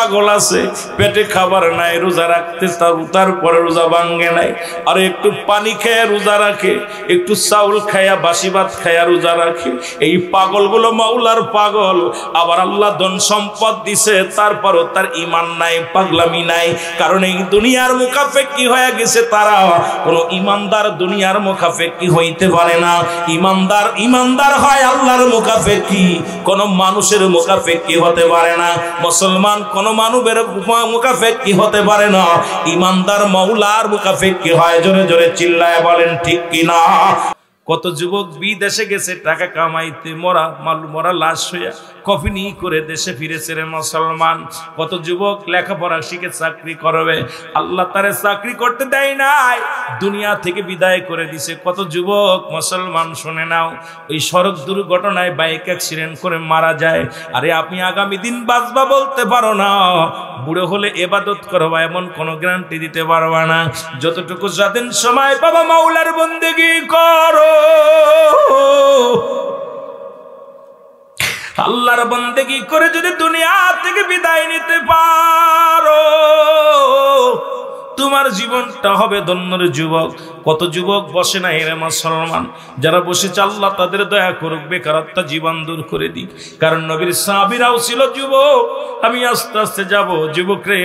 পাগল আছে, পেটে খাবার নাই, রোজা রাখতে তারপরে রোজা ভাঙ্গে নাই, আর একটু পানি খেয়ে রোজা রাখে, একটু চাউল খায়া বাসি ভাত খায়া রোজা রাখে। এই পাগলগুলো মাওলার পাগল। আবার আল্লাহ ধন সম্পদ দিছে, তারপরও তার ঈমান নাই, পাগলামি নাই। কারণ এই দুনিয়ার মুখাপেক্ষী হয়ে গেছে তারা। কোনো ঈমানদার দুনিয়ার মুখাপেক্ষী হইতে পারে না। ঈমানদার হয় আল্লাহর মুখাপেক্ষী, কোন মানুষের মুখাপেক্ষী হতে পারে না। মুসলমান কোন মানবের মুখাপেক্ষী হতে পারে না। ঈমানদার মাওলার মুখাপেক্ষী হয়। জোরে জোরে চিল্লায় বলেন ঠিক কিনা? কত যুবক বিদেশে গেছে টাকা কামাইতে, মরা লাশ হইয়া কফিনি করে দেশে ফিরেছে রে মুসলমান। কত যুবক লেখাপড়া শিখে চাকরি করবে, আল্লাহ তারে চাকরি করতে দেয় নাই, দুনিয়া থেকে বিদায় করে দিছে। কত যুবক মুসলমান শুনে নাও, ওই সড়ক দুর্ঘটনায় বাইক অ্যাক্সিডেন্ট করে মারা যায়। আরে আপনি আগামী দিন বাঁচবা বলতে পারো না, বুড়ো হলে ইবাদত করবা এমন কোনো গ্যারান্টি দিতে পারবা না। যতটুকু স্বাধীন সময় বাবা মাওলার বন্দেগী করো, আল্লাহর বন্দেগী করে যদি দুনিয়া থেকে বিদায় নিতে পারো, তোমার জীবনটা হবে ধন্যর যুবক। কত যুবক বসে না রে মুসলমান, যারা বসেছে আল্লাহ তাদের দয়া করুক, বেকারত্ব জীবন দূর করে দিক। কারণ নবীর সাহাবীরাও ছিল যুবক। আমি আস্তে আস্তে যাব, যুবক রে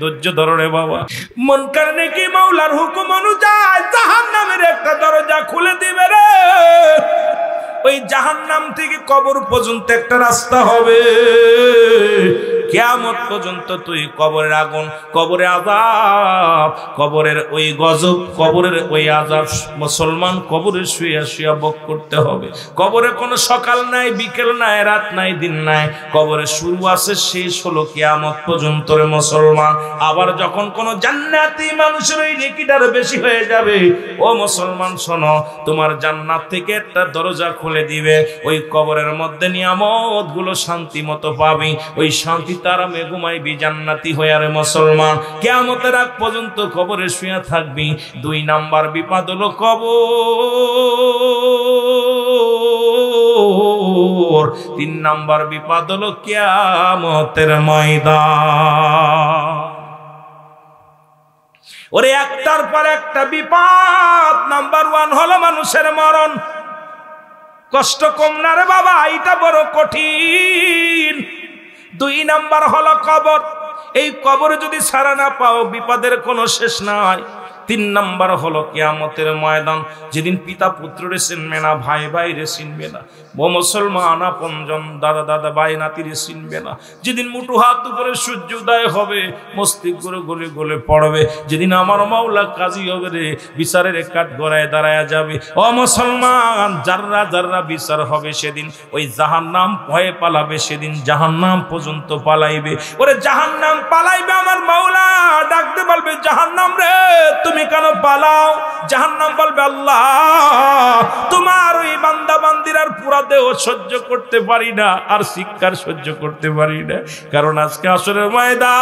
ধৈর্য ধরো রে বাবা। মন কারণে কি মাওলার হুকুম অনুযায়ী জাহান্নামের একটা দরজা খুলে দিবে রে। ওই জাহান্নাম থেকে কবর পর্যন্ত একটা রাস্তা হবে। কিয়ামত পর্যন্ত তুই কবরের আগুন, কবরে আযাব, কবরের ওই গজব, কবরের ওই আযাব মুসলমান কবরে শুয়ে শুয়ে ভোগ করতে হবে। কবরে কোনো সকাল নাই, বিকেল নাই, রাত নাই, দিন নাই। কবরে শুরু আছে, শেষ হলো কিয়ামত পর্যন্ত রে মুসলমান। আবার যখন কোনো জান্নাতি মানুষের ওই নেকিটার বেশি হয়ে যাবে, ও মুসলমান শোনো, তোমার জান্নাত থেকে একটা দরজা খুলে দিবে। ওই কবরের মধ্যে নিয়ামত গুলো শান্তি মতো পাবি, ওই শান্তি তারা ঘুমাইবি জান্নাতি হয়ে রে মুসলমান। কিয়ামতের আগ পর্যন্ত কবরে শুয়ে থাকবি। 2 নাম্বার বিপদ হলো কবর। 3 নাম্বার বিপদ হলো কিয়ামতের ময়দান। ওরে একটার পর একটা বিপদ। নাম্বার 1 হলো মানুষের মরণ। কষ্ট কম না রে বাবা, এটা বড় কঠিন। 2 নাম্বার হলো কবর। এই কবরে যদি ছাড়া না পাও, বিপদের কোনো শেষ নাই। 3 নাম্বার হলো কিয়ামতের ময়দান, যেদিন পিতা পুত্ররে চিনবে না, ভাই ভাইরে চিনবে না, ও মুসলমান আপনজন দাদা দাদা ভাই নাতিরে চিনবে না। যেদিন মুঠো হাত উপরে সূর্য উদয় হবে, মস্তিষ্ক গলে গলে পড়বে, যেদিন আমার মাওলা কাজী হবে রে, বিচারের কাঠ গড়ায় দাঁড়ায় যাবে। ও মুসলমান, যাররা যাররা বিচার হবে সেদিন, ওই জাহান্নাম ভয়ে পালাবে, সেদিন জাহান্নাম পর্যন্ত পালাইবে। ওরে জাহান্নাম পালাইবে, আমার মাওলা ডাকতে বলবে, জাহান্নাম রে তুমি কেন পালাও? জাহান্নাম বলবে, আল্লাহ তোমার ওই বান্দা বান্দির আর পুরা দেহ সহ্য করতে পারি না, আর শিক্ষার সহ্য করতে পারি না। কারণ আজকে আসরের ময়দান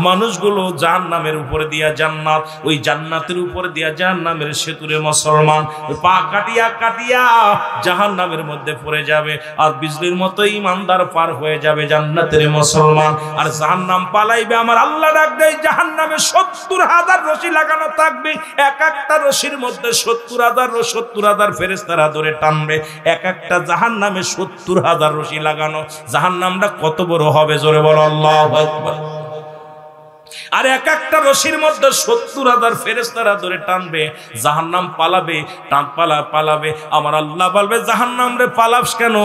মানুষগুলো জাহান্নামের উপরে দিয়া জান্নাত, ওই জান্নাতের উপরে দিয়া জাহান্নামের সেতুরে মুসলমান পা কাটিয়া কাটিয়া জাহান্নামের মধ্যে পড়ে যাবে। আর বিজলির মতো ইমানদার পার হয়ে যাবে জান্নাতের মুসলমান। আর জাহান্নাম পালাইবে, আমার আল্লাহ ডাক দেয়, জাহান্নামে 70,000 রশি লাগানো থাকবে। এক একটা রশির মধ্যে 70,000 ফেরেশতারা ধরে টানবে। এক একটা জাহান্নামে 70,000 রশি লাগানো। জাহান্নামটা কত বড় হবে, জোরে বলো আল্লাহু আকবার। আর এক একটা রশির মধ্যে 70,000 ফেরেশতারা ধরে টানবে। জাহান্নাম পালাবে, পালাবে। আমার আল্লাহ বলবে, জাহান্নাম রে পালাস কেন?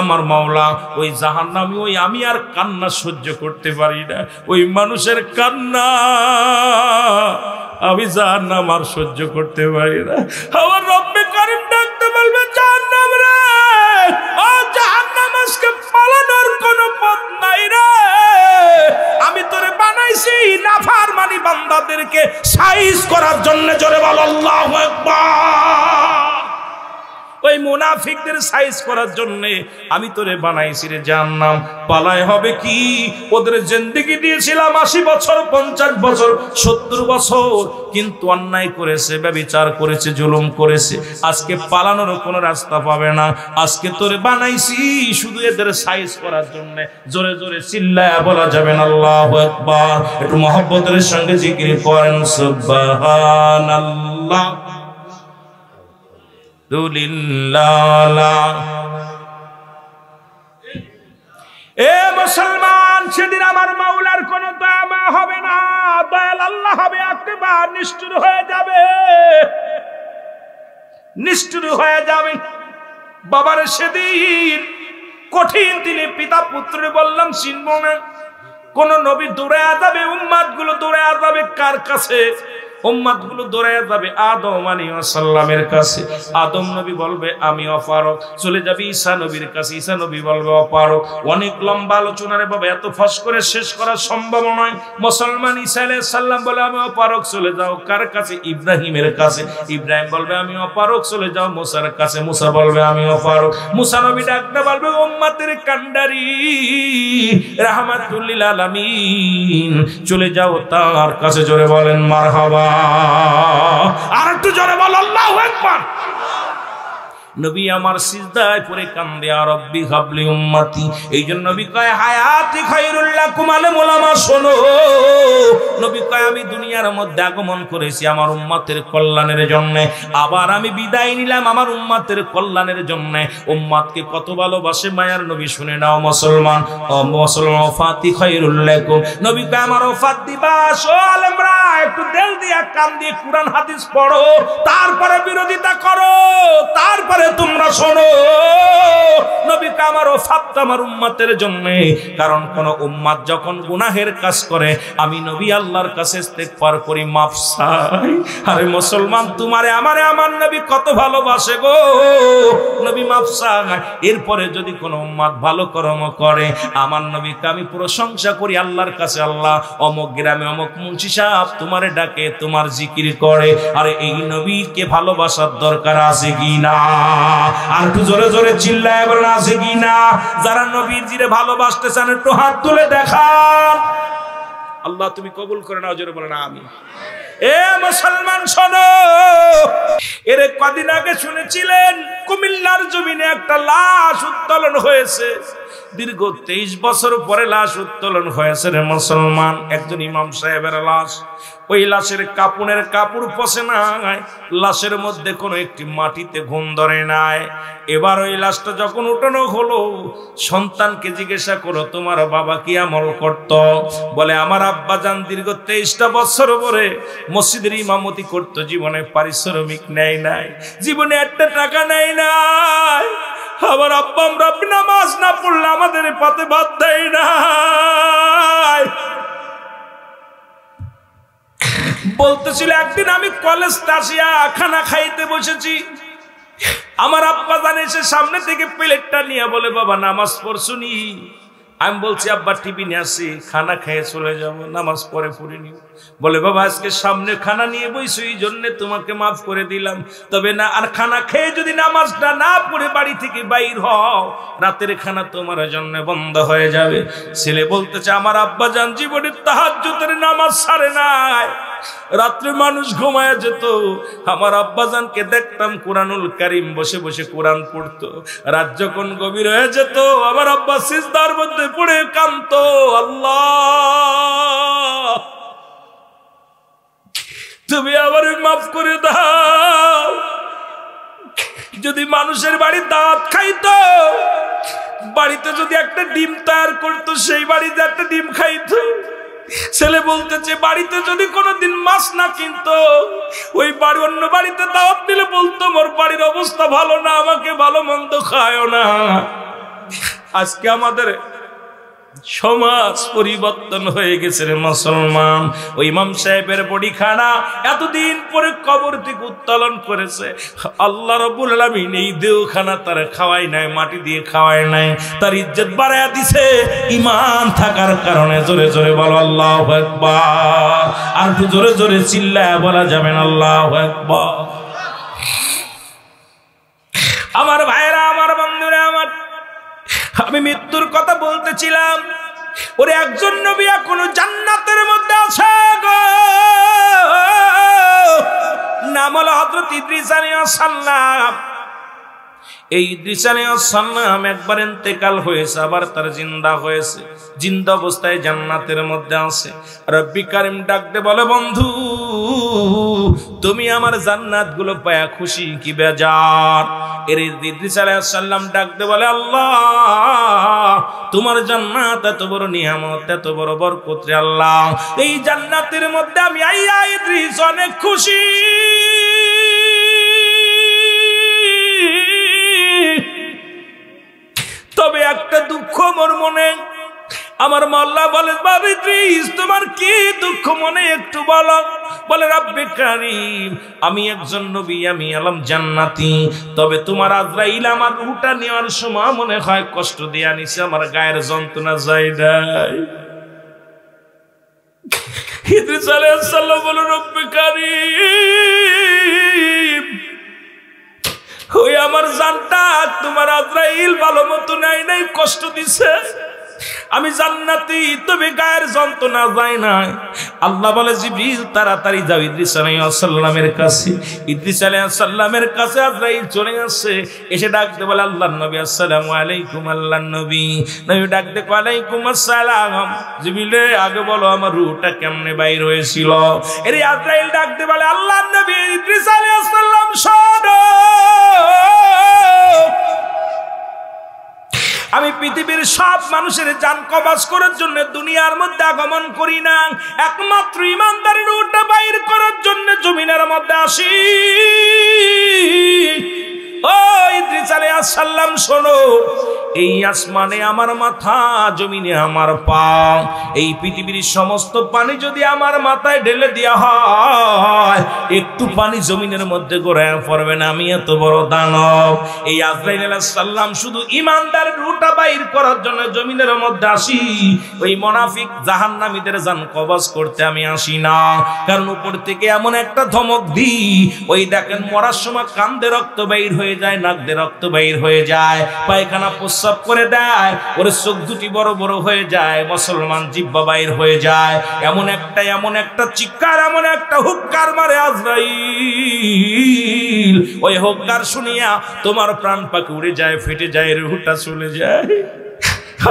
আমার মাওলা, ওই জাহান্নামী, ওই আমি আর কান্না সহ্য করতে পারি না, ওই মানুষের কান্না আমি জাহান্নাম আর সহ্য করতে পারি না। আমার রব্বে কারীম ডাকতে বলবে, জাহান্নাম রে, ও জাহান্নাম, আজকে পালানোর কোনো পথ নাই রে। আমি তোরে বানাইছি নাফরমানি বান্দাদেরকে সাইজ করার জন্য, জোরে বল আল্লাহু আকবার। ওই মুনাফিকদের সাইজ করার জন্য আমি তোরে বানাইছি রে জাহান্নাম। পালায় হবে কি, ওদের জিন্দেগি দিয়েছিলাম 80 বছর, 50 বছর, 70 বছর, কিন্তু অন্যায় করেছে, ব্যভিচার করেছে, জুলুম করেছে। আজকে পালানোর কোনো রাস্তা পাবে না। আজকে তোরে বানাইছি শুধু এদের সাইজ করার জন্য। জোরে জোরে চিল্লায়া বলা যাবে না আল্লাহু আকবার। একটু মহব্বতের সঙ্গে জিকির করেন সুবহানাল্লাহ দুলিল্লাহ। এ মুসলমান, সেদিন আমার মাওলার কোনো দয়া হবে না, দয়াল আল্লাহ হবে একেবারে নিষ্ঠুর হয়ে যাবে, নিষ্ঠুর হয়ে যাবে। বাবার সেদিন কঠিন দিনে পিতা পুত্রে বললাম চিনব না। কোন নবী দৌড়ে যাবে, উম্মাদ গুলো দৌড়ে যাবে কার কাছে? উম্মাদ গুলো দৌড়ে যাবে আদম আলাইহিস সালামের কাছে। আদম নবী বলবে আমি অপারক। চলে যাবে ঈসা নবীর কাছে, ঈসা নবী বলবে অপারক। অনেক লম্বা আলোচনারে বাবা এত ফাঁস করে শেষ করা সম্ভব নয়। মুসলমান ঈসা আলাইহিস সালাম বলে আমি অপারক, চলে যাও কার কাছে? ইব্রাহিমের কাছে। ইব্রাহিম বলবে আমি অপারক, চলে যাও মুসার কাছে। মুসা বলবে আমি অপারক। মুসা নবী ডাকতে বলবে উম্মতের কান্ডারি রাহমাতুল লিল আলামিন, চলে যাও তার কাছে। জোরে বলেন মারহাবা। আর একটু জোরে বল আল্লাহু আকবার। নবী আমার সিজদায় পড়ে কান্দে আর রব্বি হাবলি উম্মতি। এইজন্য নবী কয় হায়াতি খায়রুল লাকুম আলাম উলামা, শোনো নবী কয় আমি দুনিয়ার মধ্যে আগমন করেছি আমার উম্মতের কল্যাণের জন্য, আবার আমি বিদায় নিলাম আমার উম্মতের কল্যাণের জন্য। উম্মতকে কত ভালোবাসে মায়ার নবী, শুনে নাও মুসলমান। ও মুসলমান, ওয়াফাতি খায়রুল লাকুম। নবী কয় আমার ওয়াফাত দিবাস ও আলেমরা একটু দিল দিয়ে কান দিয়ে কুরআন হাদিস পড়ো, তারপরে বিরোধিতা করো, তারপরে তোমরা শোনো। নবী কয় আমার ওয়াফাত আমার উম্মতের জন্য, কারণ কোন উম্মত যখন গুনাহের কাজ করে আমি নবী আল্লাহর কাছে ইস্তেগফার করি, মাফ চাই। আরে মুসলমান, তোমারে আমারে আমার নবী কত ভালোবাসে গো, নবী মাফ চায়। এরপরে যদি কোন উম্মত ভালো কর্ম করে আমার নবীকে আমি প্রশংসা করি আল্লাহর কাছে, আল্লাহ অমুক গ্রামে অমুক মুন্সি সাহেব তোমারে ডাকে, তোমার জিকির করে। আরে এই নবীকে ভালোবাসার দরকার আছে কি না? আর একটু জোরে জোরে চিল্লায় বলেন আছে কি না? যারা নবীজিরে ভালোবাসতে চান একটু হাত তুলে দেখান। আল্লাহ তুমি কবুল করে নাও, জোরে বলেন আমিন। এ মুসলমান শোনো, এর কদিন আগে শুনেছিলেন কুমিল্লার জমিনে একটা লাশ উত্তোলন হয়েছে। দীর্ঘ 23 বছর পরে লাশ উত্তোলন হয়েছে রে মুসলমান, একজন ইমাম সাহেবের লাশ। ওই লাশের কাপড়ের কাপড় পচে নাই, লাশের মধ্যে কোনো একটি মাটিতে ঘুম ধরে নাই। এবার ওই লাশটা যখন উঠানো হলো, সন্তানকে জিজ্ঞাসা করো তোমার বাবা কি আমল করত? বলে আমার আব্বা জান দীর্ঘ 23টা বছর পরে মসজিদের ইমামতি করতো, জীবনে পারিশ্রমিক নেয় নাই, জীবনে একটা টাকা নেয় নাই। আবার আব্বা আমরা নামাজ না পড়লে আমাদের পাতে ভাত দেয় নাই। বলতেছিল একদিন আমি কলেজ আসিয়া খানা খাইতে বসেছি, আমার আব্বা জানে এসে সামনে থেকে প্লেটটা নিয়ে বলে বাবা নামাজ পড়ছুনি? আমি বলছি আব্বা টিভি নিয়ে আসি, খানা খেয়ে চলে যাবো, নামাজ পরে পড়িনি। বলে বাবা আজকে সামনে খানা নিয়ে বইছো, এই জন্য তোমাকে মাফ করে দিলাম, তবে না আর খানা খেয়ে যদি নামাজটা না পড়ে বাড়ি থেকে বাইর হও, রাতের খানা তোমার জন্য বন্ধ হয়ে যাবে। ছেলে বলতেছে আমার আব্বা জান জীবনে তাহাজ্জুদের নামাজ ছাড়ে নাই, রাত্রে মানুষ ঘুমায় যেত, আমার আব্বাজানকে দেখতাম কুরআনুল কারীম বসে বসে কোরআন পড়তো। রাত যখন গভীর হয়ে যেত আমার আব্বা সিজদার মধ্যে পড়ে কাঁদতো, আল্লাহ তুমি আমারে মাফ করে দাও। যদি মানুষের বাড়ি দাওয়াত খাইতো, বাড়িতে যদি একটা ডিম তৈরি করতো, সেই বাড়িতে একটা ডিম খাইতো। ছেলে বলতেছে বাড়িতে যদি কোনোদিন মাছ না কিনতো, ওই বাড়ি অন্য বাড়িতে দাওয়াত দিলে বলতো মোর বাড়ির অবস্থা ভালো না, আমাকে ভালো মন্দ খায় না। আজকে আমাদের সমাজ পরিবর্তন হয়ে গেছে রে মুসলমান। ওই ইমাম সাহেবের বডিখানা এতদিন পরে কবর থেকে উত্তোলন করেছে, আল্লাহ রাব্বুল আলামিন এই দেহখানা তার খাওয়াই নাই, মাটি দিয়ে খাওয়াই নাই, তার ইজ্জত বাড়ায়া দিছে ঈমান থাকার কারণে। জোরে জোরে বলো আল্লাহু আকবার। আর একটু জোরে জোরে চিল্লায় বলা যাবে না আল্লাহু আকবার। আমার ভাইরা, আমার বন্ধুরা, আমি মৃত্যুর কথা বলতেছিলাম। ওরে একজন নবী এখনো জান্নাতের মধ্যে আছে গো, নাম হলো হযরত ইদ্রিস আলাইহিস সালাম। এই ইদ্রিস আলাইহিস সালাম একবার ইন্তেকাল হয়েছে, আবার তার জিন্দা হয়েছে। জিন্দা অবস্থায় জান্নাতের মধ্যে আছে। রব্বি কারীম ডাকতে বলে, বন্ধু তুমি আমার জান্নাত গুলো পায়া খুশি কি বেজার? এর ইদ্রিস আলাইহিস সালাম ডাকতে বলে, আল্লাহ তোমার জান্নাত এত বড় নিয়ামত, এত বড় বরকত রে আল্লাহ, এই জান্নাতের মধ্যে আমি আইয়া ইদ্রিস অনেক খুশি। তবে একটা দুঃখ মোর মনে। আমার মাওলা বলে, বাবা ইদ্রিস তোমার কি দুঃখ মনে একটু বলো। বলে, রব্বে কারীম আমি একজন নবী, আমি আলম জান্নাতি, তবে তোমার আজরাইল আমার রূহটা নেওয়ার সময় মনে হয় কষ্ট দিয়ে আনিছে, আমার গায়ের যন্ত্রণা যায় নাই। ইদ্রিস আলাইহিস সালাম বলে, রব্বে কারীম ওই আমার জানটা তোমার আজরাইল ভালো মতো নাই কষ্ট দিছে, আমি জান্নাতি তবে গায়ের যন্ত্রণা যায় না। আল্লাহ বলে, জিবরিল তাড়াতাড়ি যাও ইদ্রিস আলাইহিস সালামের কাছে। ইদ্রিস আলাইহিস সালামের কাছে আজরাইল চলে আসছে, এসে ডাকতে বলে, আল্লাহর নবী আসসালামু আলাইকুম। আল্লাহর নবী ডাকতে কয়, আলাইকুম আসসালাম। জিবরিল আগে বলো আমার রূহটা কেমনে বাইর হয়েছিল? এর আজরাইল ডাকতে বলে, আল্লাহর নবী ইদ্রিস আলাইহিস সালাম শোনো, আমি পৃথিবীর সব মানুষের জান কবজ করার জন্য দুনিয়ার মধ্যে আগমন করি না, একমাত্র ইমানদারের রূহটা বাইর করার জন্য জমিনের মধ্যে আসি। ও ইদ্রিস আলাইহিস সালাম শোনো, এই আসমানে আমার মাথা, জমিনে আমার পা, এই পৃথিবীর সমস্ত পানি যদি আমার মাথায় ঢেলে দেওয়া হয়, একটু পানি জমিনের মধ্যে গড়ায় পড়বে না, আমি এত বড় দানব। এই আজরাইল আলাইহিস সালাম শুধু ইমানদারের রূহটা বাইর করার জন্য জমিনের মধ্যে আসি, ওই মুনাফিক জাহান্নামীদের জান কবজ করতে আমি আসি না। কারণ উপর থেকে এমন একটা ধমক দিই, ওই দেখেন মরার সময় কান দিয়ে রক্ত বাইর হয়ে যায়, নাক দিয়ে রক্ত বাইর হয়ে যায়, পায়খানা সব করে দেয়, ওর চোখ দুটি বড় বড় হয়ে যায়, মুসলমান জিহ্বা বাইর হয়ে যায়। এমন একটা চিৎকার, এমন একটা হুক্কার মারে আজরাইল, ওই হুক্কার শুনিয়া তোমার প্রাণ পাখি উড়ে যায়, ফেটে যায়, রূহটা চলে যায়।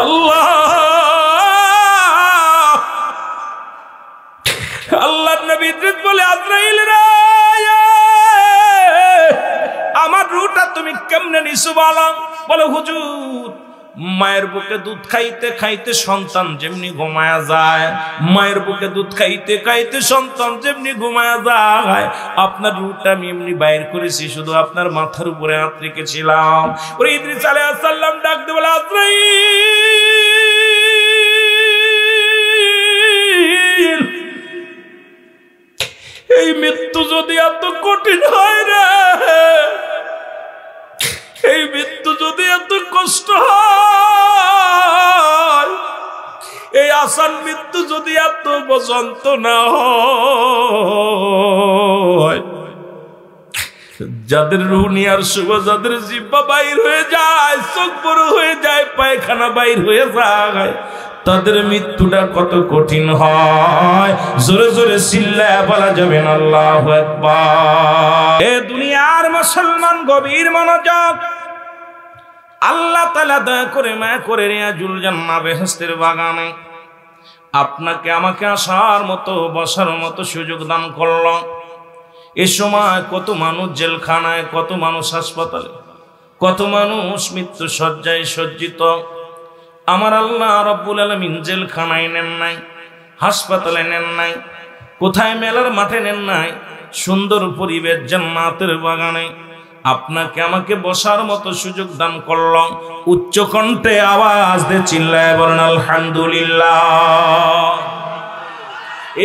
আল্লাহ আল্লাহর নবী ইদ্রিস বলে, আজরাইল রে আমার রূহটা তুমি কেমনে নিছো বলো? বলে, হুজুর মায়ের বুকে দুধ খাইতে খাইতে সন্তান যেমনি ঘুমায়া যায়, মায়ের বুকে দুধ খাইতে খাইতে সন্তান যেমনি ঘুমায়া যায়, আপনার রূহটা আমি এমনি বাইর করেছি, শুধু আপনার মাথার উপরে হাত রেখেছিলাম। ওরে ইদ্রিস আলাইহিস সালাম ডাকতে বলে, আজরাইল এই মৃত্যু যদি এত কঠিন হয় রে, এই মৃত্যু যদি এত কষ্ট হয়, এই আসান মৃত্যু যদি এত বসন্ত না হয়, যাদের রূহ নেয়ার সময় যাদের জিহ্বা বাইর হয়ে যায়, চোখ বড় হয়ে যায়, পায়খানা বাইর হয়ে যায়, তাদের মৃত্যুটা কত কঠিন হয়, জোরে জোরে চিল্লায়া বলা যাবে না আল্লাহু আকবার। এ দুনিয়ার মুসলমান গভীর মনোযোগ, আল্লাহ তাআলা দয়া করে মায়া করে রিয়াজুল জান্নাহ বেহেশতের বাগানে আপনাকে আমাকে আসার মতো বসার মতো সুযোগ দান করল। এ সময় কত মানুষ জেলখানায়, কত মানুষ হাসপাতালে, কত মানুষ মৃত্যু শয্যায় সজ্জিত। আমার আল্লাহ রাব্বুল আলামিন জেলখানায় নেন নাই, হাসপাতালে নেন নাই, কোথায় মেলার মাঠে নেন নাই, সুন্দর পরিবেশ জান্নাতের বাগানে আপনাকে আমাকে বসার মতো সুযোগ দান করল। উচ্চ কণ্ঠে আওয়াজ দিয়ে চিল্লায় বলেন আলহামদুলিল্লাহ।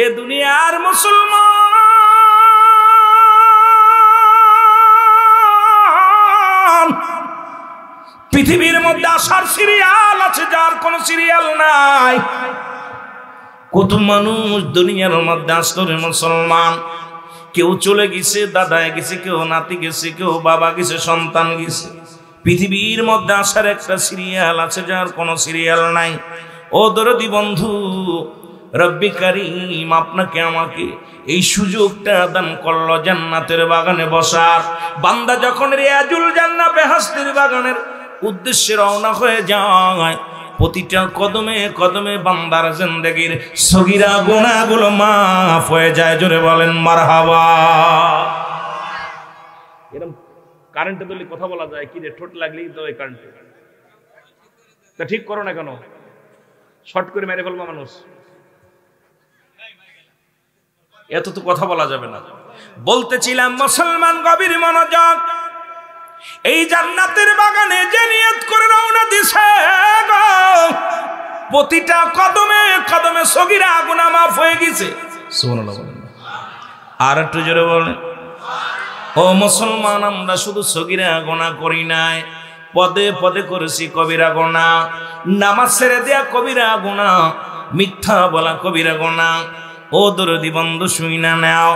এ দুনিয়ার মুসলমান, পৃথিবীর মধ্যে আসার সিরিয়াল আছে, যার কোন সিরিয়াল নাই। কত মানুষ দুনিয়ার মধ্যে আসলে মুসলমান, কেউ চলে গেছে, দাদা গেছে, কেউ নাতি গেছে, কেউ বাবা গেছে, সন্তান গেছে, পৃথিবীর মধ্যে আসার একটা সিরিয়াল আছে, যার কোনো সিরিয়াল নাই। ও দরদি বন্ধু, রব্বি কারীম আপনাকে আমাকে এই সুযোগটা দান করলো জান্নাতের বাগানে বসার। বান্দা যখন রিয়াজুল জান্নাহ বেহেশতের বাগানের উদ্দেশ্যে রওনা হয়ে যায়, প্রতিটা কদমে কদমে বান্দার জিন্দেগির সগীরা গুনাহগুলো মাফ হয়ে যায়। জোরে বলেন মারহাবা। এরকম কারেন্টে দিলে কথা বলা যায় কি রে? ঠোঁট লাগলেই তো এই কারেন্ট। তা ঠিক করো না কেন? শর্ট করে মেরে ফেলবো মানুষ। এত তো কথা বলা যাবে না। বলতেছিলাম মুসলমান গভীর মনোযোগ, এই জান্নাতের বাগানে যে নিয়ত করে রওনা দিছে গো, প্রতিটা কদমে কদমে সগীরা গুনাহ মাফ হয়ে গেছে। সুবহানাল্লাহ বলেন। আর একটু জোরে বলেন। ও মুসলমান, আমরা শুধু সগীরা গুনাহ করি নাই, পদে পদে করেছি কবিরা গুনাহ। নামাজ ছেড়ে দেয়া কবিরা গুনাহ, মিথ্যা বলা কবিরা গুনাহ। ও দরদি বন্ধু শুইনা নাও,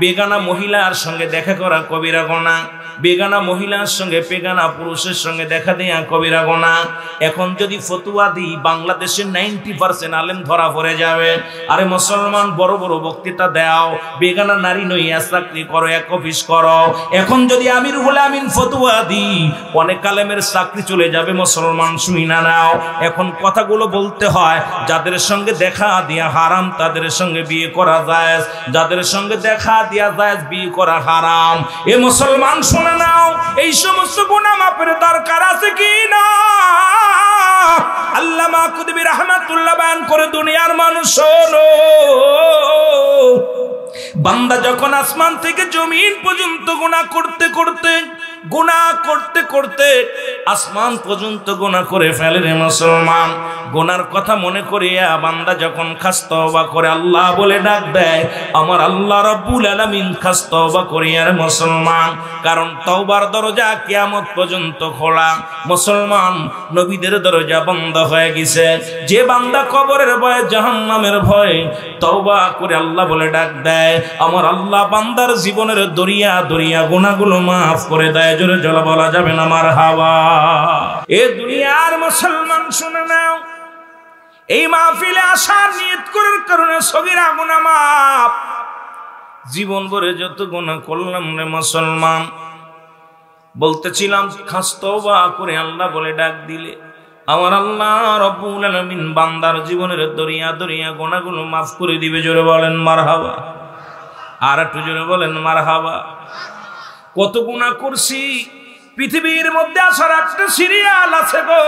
বেগানা মহিলার সঙ্গে দেখা করা কবিরা গুনাহ, বেগানা মহিলার সঙ্গে বেগানা পুরুষের সঙ্গে দেখা দেয়া কবিরা গুনাহ। এখন যদি ফতুয়া দিই, বাংলাদেশের 90% আলেম ধরা পড়ে যাবে। আরে মুসলমান, বড় বড় বক্তৃতা দাও, বেগানা নারী নইয়া চাকরি করো, এক অফিস করো। এখন যদি আমির বলে আমিন ফতুয়া দিই, অনেক আলেমের চাকরি চলে যাবে। মুসলমান শুইনা নাও, এখন কথাগুলো বলতে হয়। যাদের সঙ্গে দেখা দিয়া হারাম, তাদের সঙ্গে বিয়ে করা জায়েজ, যাদের সঙ্গে দেখা দিয়া জায়েজ, বিয়ে করা হারাম। এ মুসলমান শুনে নাও, এই সমস্ত গুনাহ মাফের দরকার আছে কি না? আল্লামা কুতুবী রাহমাতুল্লাহ বয়ান করে, দুনিয়ার মানুষ শোনো, বান্দা যখন আসমান থেকে জমিন পর্যন্ত গুনাহ করতে করতে আসমান পর্যন্ত গুনাহ করে ফেলে রে মুসলমান, গুনার কথা মনে করিয়া বান্দা যখন খাস তওবা করে আল্লাহ বলে ডাক দেয়, আমার আল্লাহ রাব্বুল আলামিন খাস তওবা করিয়া রে মুসলমান। কারণ তওবার দরজা কিয়ামত পর্যন্ত খোলা। মুসলমান, নবীদের দরজা বন্ধ হয়ে গেছে। যে বান্দা কবরের ভয়ে, জাহান্নামের ভয়ে তওবা করে আল্লাহ বলে ডাক দেয়, আমার আল্লাহ বান্দার জীবনের দরিয়া দরিয়া গুনাহগুলো মাফ করে দেয়। জোরে জোরে বলা যাবে না মারহাবা। এ দুনিয়ার মুসলমান শুনে নাও, এই মাহফিলে আসার নিয়ত করার কারণে সগীরা গুনাহ মাফ। জীবন ভরে যত গুনাহ করলাম রে মুসলমান, বলতেছিলাম খাস তওবা করে আল্লাহ বলে ডাক দিলে আমার আল্লাহ রাব্বুল আলামিন বান্দার জীবনের দরিয়া দরিয়া গুনাহগুলো মাফ করে দিবে। জোরে বলেন মারহাবা। আর একটু জোরে বলেন মারহাবা। কত গুনাহ করছি, পৃথিবীর মধ্যে আসার একটা সিরিয়াল আছে গো,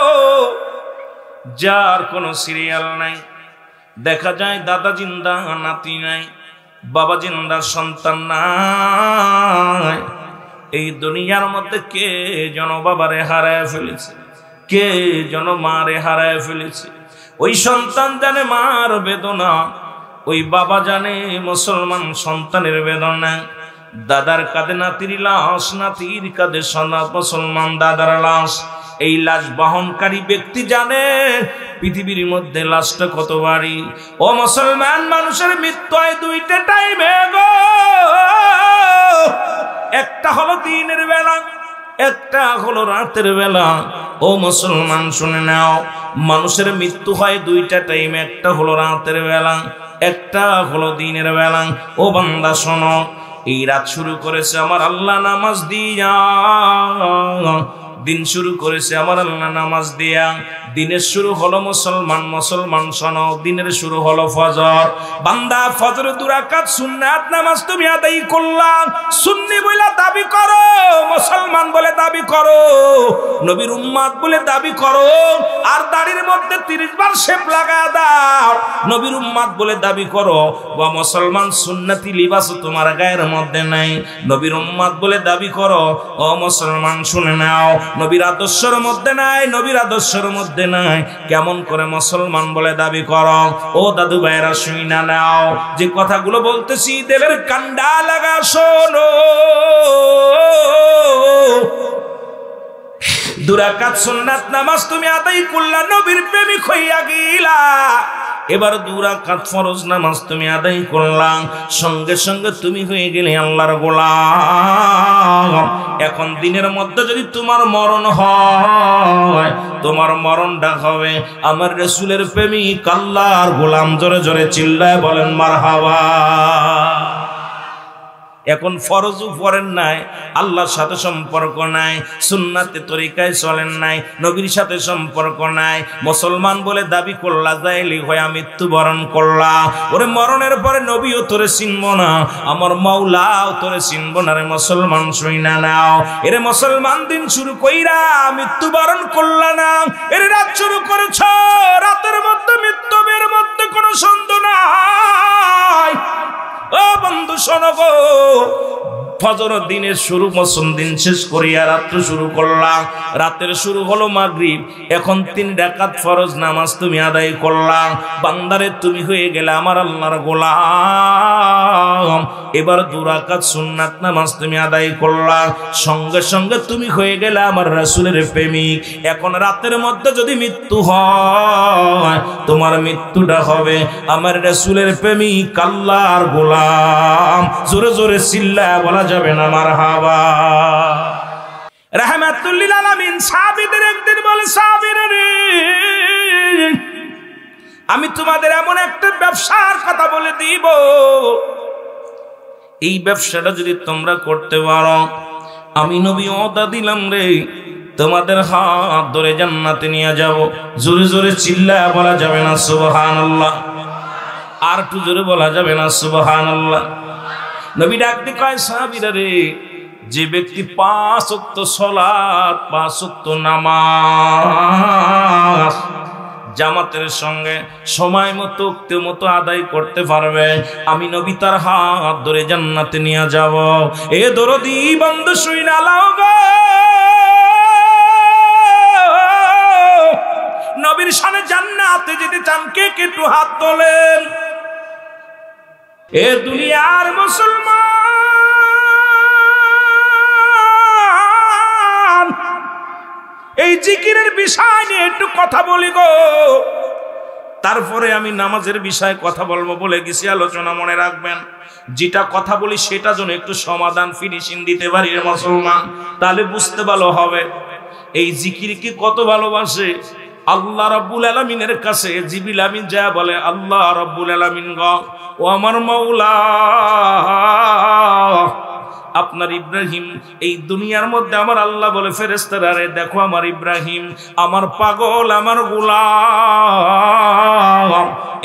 যার কোনো সিরিয়াল নাই। দেখা যায় দাদা জিন্দা, নাতি নাই, বাবা জিন্দা, সন্তান নাই। এই দুনিয়ার মধ্যে কে যেন বাবারে হারায় ফেলেছে, কে যেন মারে হারায় ফেলেছে। ওই সন্তান জানে মার বেদনা, ওই বাবা জানে মুসলমান সন্তানের বেদনা। দাদার কাঁধে নাতির লাশ, নাতির কাঁধে মুসলমান দাদার লাশ। এই লাশ বহনকারী ব্যক্তি জানে পৃথিবীর মধ্যে লাশটা কত ভারী। ও মুসলমান, মানুষের মৃত্যু হয় দুইটা টাইমে গো, একটা হলো দিনের বেলা, একটা হলো রাতের বেলা। ও মুসলমান শুনে নাও, মানুষের মৃত্যু হয় দুইটা টাইমে, একটা হলো রাতের বেলা, একটা হলো দিনের বেলা। ও বান্দা শোনো, এই রাত শুরু করেছে আমার আল্লাহ নামাজ দিয়া, দিন শুরু করেছে আমার আল্লাহ নামাজ দিয়া। দিনের শুরু হলো মুসলমান শোনো, দিনের শুরু হলো ফজর। বান্দা ফজর 2 রাকাত সুন্নাত নামাজ তুমি আদায় করলা, সুন্নি বলে দাবি করো, মুসলমান বলে দাবি করো, নবীর উম্মত বলে দাবি করো। আর দাড়ির মধ্যে 30 বার শেপ লাগা দাও, নবীর উম্মত বলে দাবি করো। বা মুসলমান, সুন্নতি লিবাস তোমার গায়ের মধ্যে নাই, নবীর উম্মত বলে দাবি করো। ও মুসলমান শুনে নাও, নবীর আদর্শের মধ্যে নাই, নবীর আদর্শের মধ্যে নাই, কেমন করে মুসলমান বলে দাবি করো? ও দাদু ভাইরা শুইনা নাও, যে কথাগুলো বলতেছি দেবের কান্ডা লাগা শোনো। 2 রাকাত সুন্নাত নামাজ তুমি আদায় করলা, নবীর প্রেমিক হইয়া গিলা। এবার 2 রাকাত ফরজ নামাজ তুমি আদায় করলাম, সঙ্গে সঙ্গে তুমি হয়ে গেলে আল্লাহর গোলাম। এখন দিনের মধ্যে যদি তোমার মরণ হয়, তোমার মরণটা হবে আমার রাসূলের প্রেমিক আল্লাহর গোলাম। জোরে জোরে চিল্লায় বলেন মারহাবা। এখন ফরজও পড়েন নাই, আল্লাহর সাথে সম্পর্ক নাই, সুন্নাতে তরিকায় চলেন নাই, নবীর সাথে সম্পর্ক নাই, মুসলমান বলে দাবি করলা, জাহেলি হয়ে মৃত্যুবরণ করলা। ওরে মরণের পরে নবীও তোরে চিনব না, আমার মাওলাও তোরে চিনব না রে মুসলমান, শুইনা নাও। এরে মুসলমান দিন শুরু কইরা মৃত্যুবরণ করলা না, এরে রাত শুরু করেছ, রাতের মধ্যে মৃত্যুর মধ্যে কোনো সন্দেহ নাই। ও বন্ধু শোনো গো, ফজর দিনের শুরু, মৌসুম দিন শেষ করিয়া রাত্র শুরু করলাম, রাতের শুরু হলো মাগরিব। এখন 3 রাকাত ফরজ নামাজ তুমি আদায় করলাম, বান্দারে তুমি হয়ে গেলে আমার আল্লাহর গোলাম। এবার 2 রাকাত সুন্নাত নামাজ তুমি আদায় করলাম, সঙ্গে সঙ্গে তুমি হয়ে গেলে আমার রাসূলের প্রেমিক। এখন রাতের মধ্যে যদি মৃত্যু হয়, তোমার মৃত্যুটা হবে আমার রাসূলের প্রেমিক আল্লাহর গোলাম। জোরে জোরে চিল্লায়া বলা যাবে না মারহাবা। রাহমাতুল লিল আলামিন সাহাবীদের একদিন বলে, সাহাবীরা রে, আমি তোমাদের এমন একটা ব্যবসার কথা বলে দিব, এই ব্যবসাটা যদি তোমরা করতে পারো, আমি নবী ওয়াদা দিলাম রে, তোমাদের হাত ধরে জান্নাতে নিয়ে যাব। জোরে জোরে চিল্লায়া বলা যাবে না সুবহানাল্লাহ? আর একটু জোরে বলা যাবে না সুবহানাল্লাহ? নবী ডাক দিয়ে কয়, সাহাবীরা রে, যে ব্যক্তি 5 ওয়াক্ত সালাত, 5 ওয়াক্ত নামাজ জামাতের সঙ্গে সময় মতো আদায় করতে পারবে, আমি নবী তার হাত ধরে জান্নাতে নিয়ে যাব। এ দরদি বন্ধু শুইনা লাও গো, নবীর সামনে জান্নাতে যেতে চান কে কে একটু হাত তোলেন। এ দুনিয়ার মুসলমান, এই জিকিরের বিষয় নিয়ে একটু কথা বলি গো, তারপরে আমি নামাজের বিষয়ে কথা বলবো বলে গেছি। আলোচনা মনে রাখবেন, যেটা কথা বলি সেটা যেন একটু সমাধান ফিনিশিং দিতে পারি রে মুসলমান, তাহলে বুঝতে ভালো হবে এই জিকিরকে কত ভালোবাসে আল্লাহ রাব্বুল আলামিনের কাছে। জিবরিল আমিন যা বলে, আল্লাহ রাব্বুল আলামিন গো, ও আমার মাওলা, আপনার ইব্রাহিম এই দুনিয়ার মধ্যে, আমার আল্লাহ বলে ফেরেশতারা রে, দেখো আমার ইব্রাহিম আমার পাগল, আমার গোলাম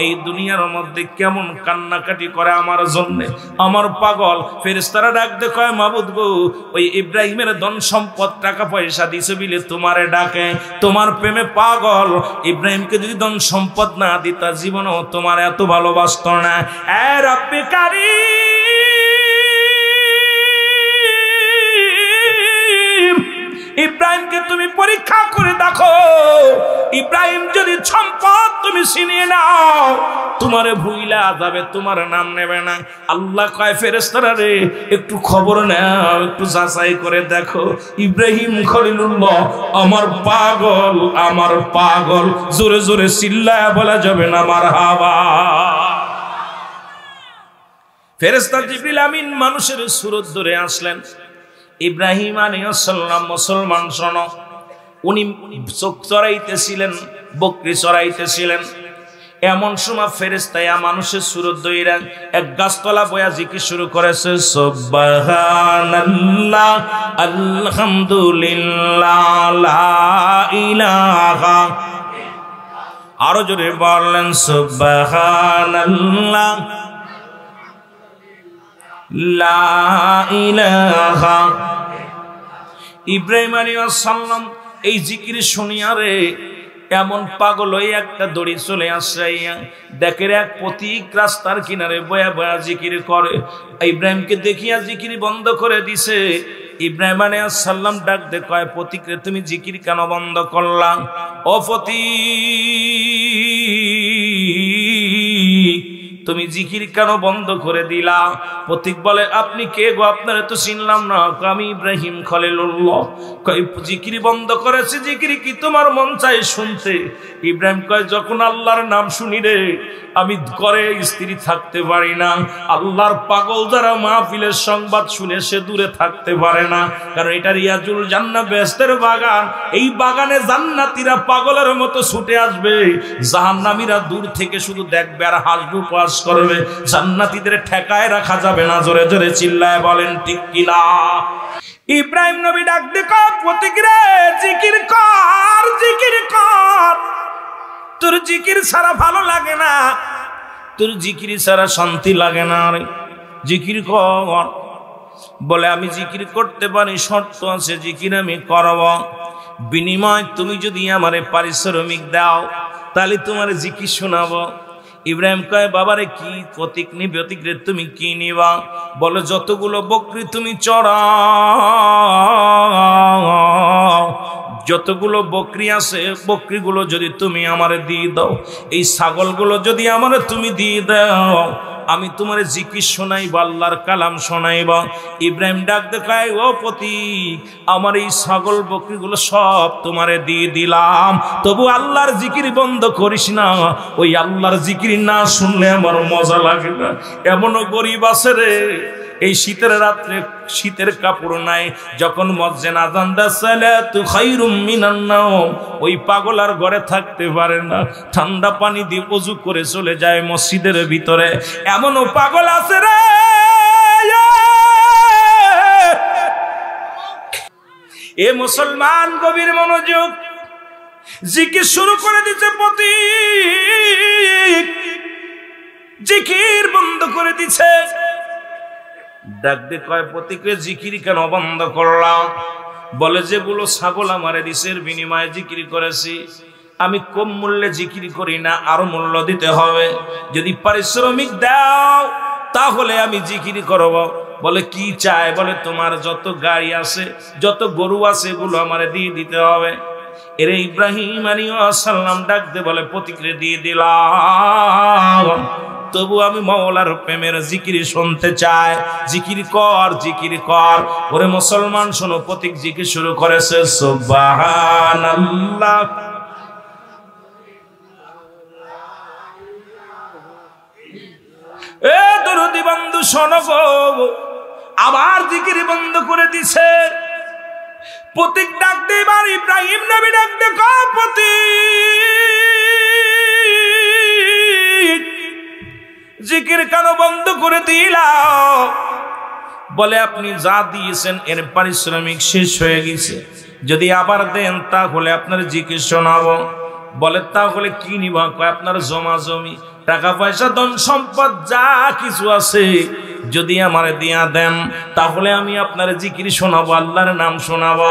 এই দুনিয়ার মধ্যে কেমন কান্নাকাটি করে আমার জন্য, আমার পাগল। ফেরেশতারা ডাক দে, কয় মাবুদ গো, ওই ইব্রাহিমের ধন সম্পদ টাকা পয়সা দিছে বিলে তোমারে ডাকে, তোমার প্রেমে পাগল। ইব্রাহিমকে যদি ধন সম্পদ না দিতা, জীবনও তোমার এত ভালোবাসত না। এ রব্বে কারীম, ইব্রাহিমকে তুমি পরীক্ষা করে দেখো, ইব্রাহিম যদি সম্পদ তুমি ছিনিয়ে নাও, তোমারে ভুইলা যাবে, তোমার নাম নেবে না। আল্লাহ কয় ফেরেশতারা রে, একটু খবর নাও, একটু যাচাই করে দেখো, ইব্রাহিম খলিলুল্লাহ আমার পাগল, আমার পাগল। জোরে জোরে চিল্লায়া বলা যাবে না মারহাবা। ফেরেশতা জিবরিল আমিন মানুষের সুরত ধরে আসলেন। ইব্রাহিম আলাইহিস সালাম মুসলমান শোনো, উনি চোখ চড়াইতেছিলেন, বকরি চড়াইতেছিলেন, এমন সময় ফেরেশতা মানুষের সুরত ধইরা এক গাছতলা বয়া জিকির শুরু করেছে, সুবহানাল্লাহ আলহামদুলিল্লাহ লা ইলাহা, আরো জোরে বললেন সুবহানাল্লাহ লা ইলাহা। ইব্রাহিম আলাইহিস সালাম এই জিকির শুনিয়া রে এমন পাগল হয়ে একটা দড়ি চলে আসে, দেখে এক পথিক রাস্তার কিনারে বয়া বয়া জিকির করে। ইব্রাহিমকে দেখিয়া জিকির বন্ধ করে দিছে। ইব্রাহিম আলাইহিস সালাম ডাক দে, কয় পথিক রে, তুমি জিকির কেন বন্ধ করলা? ও পথিক, তুমি জিকির কেন বন্ধ করে দিলা? পথিক বলে, আপনি কে গো? আপনারা তো চিনলাম না। আমি ইব্রাহিম খলিলুল্লাহ। কই জিকির বন্ধ করেছে, জিকির কি তোমার মন চায় শুনতে? ইব্রাহিম কয়, যখন আল্লাহর নাম শুনি রে, আমি ঘরে স্ত্রী থাকতে পারি না। আল্লাহর পাগল যারা মাহফিলের সংবাদ শুনে সে দূরে থাকতে পারে না, কারণ এটা রিয়াজুল জান্নাত বেহেশতের বাগান। এই বাগানে জান্নাতীরা পাগলের মতো ছুটে আসবে, জাহান্নামীরা দূর থেকে শুধু দেখবে আর হাসবে, উপহাস করবে। জান্নাতীদের ঠেকায় রাখা যাবে না। জোরে জোরে চিল্লায় বলেন ঠিক কিনা? ইব্রাহিম নবী ডাক দিয়ে কয়, পথিক রে, জিকির কর, জিকির কর। তোর জিকির ছাড়া ভালো লাগে না, তোর জিকির ছাড়া শান্তি লাগে না রে, জিকির কর। বলে, আমি জিকির করতে পারি, শর্ত আছে, জিকির আমি করব। বিনিময় তুমি যদি আমারে পারিশ্রমিক দাও, তাহলে তোমার জিকির শোনাবো। ইব্রাহিম কয়, বাবারে কি প্রতীক নিবে? প্রতীক রে তুমি কি নিবা? বলে, যতগুলো বকরি তুমি চড়াও, যতগুলো বকরি আছে, বকরিগুলো যদি তুমি আমারে দিয়ে দাও, এই ছাগলগুলো যদি আমারে তুমি দিয়ে দাও, আমি তোমার জিকির শোনাইব, আল্লাহর কালাম শোনাইব। ইব্রাহিম ডাক দেখায়, ও প্রতীক, আমার এই ছাগল বকরিগুলো সব তোমারে দিয়ে দিলাম, তবু আল্লাহর জিকির বন্ধ করিস না। ওই আল্লাহর জিকির না শুনলে আমার মজা লাগে না। এমনও গরিব আছে রে, এই শীতের রাত্রে শীতের কাপড় নাই, যখন মসজিদে আযান দেয় সালাতু খায়রুম মিনান নাওম, ওই পাগল আর ঘরে থাকতে পারে না, ঠান্ডা পানি দিয়ে ওযু করে চলে যায় মসজিদের ভিতরে। এমনও পাগল আছে রে। এ মুসলমান, গভীর মনোযোগ, জিকির শুরু করে দিতে প্রতীক, জিকির বন্ধ করে দিছে। ডাক দিয়ে কয়, প্রতীকে জিকির কেন বন্ধ করলাম? বলে, যেগুলো ছাগল আমারে দিছের বিনিময়ে জিকির করেছি, আমি কম মূল্যে জিকির করি না, আরো মূল্য দিতে হবে। যদি পারিশ্রমিক দাও তাহলে আমি জিকির করব। বলে, কি চায়? বলে, তোমার যত গাড়ি আছে, যত গরু আছে, এগুলো আমারে দিয়ে দিতে হবে। এরে ইব্রাহিম আলাইহিস সালাম ডাক দিয়ে বলে, প্রতীকে দিয়ে দিলাম, তবু আমি মাওলার প্রেমের জিকির শুনতে চাই। জিকির কর, জিকির কর। ওরে মুসলমান শোনো, প্রতীক জিকির শুরু করেছে, সুবহানাল্লাহ, এ দরদি বন্ধু শোনো গো, আবার জিকির বন্ধ করে দিছে। প্রতীক ডাক দিয়ে, এবার ইব্রাহিম নবী ডাক দিয়ে কয়, প্রতীক জিকির কেন বন্ধ করে দিলাম? বলে, আপনি যা দিয়েছেন এর পারিশ্রমিক শেষ হয়ে গেছে, যদি আবার দেন তাহলে আপনার জিকির শোনাবো। বলে, তাহলে কি নিবা? কয়, আপনার জমা জমি, টাকা পয়সা, ধন সম্পদ যা কিছু আছে, যদি আমারে দিয়া দেন তাহলে আমি আপনার জিকির শোনাবো, আল্লাহর নাম শোনাবো।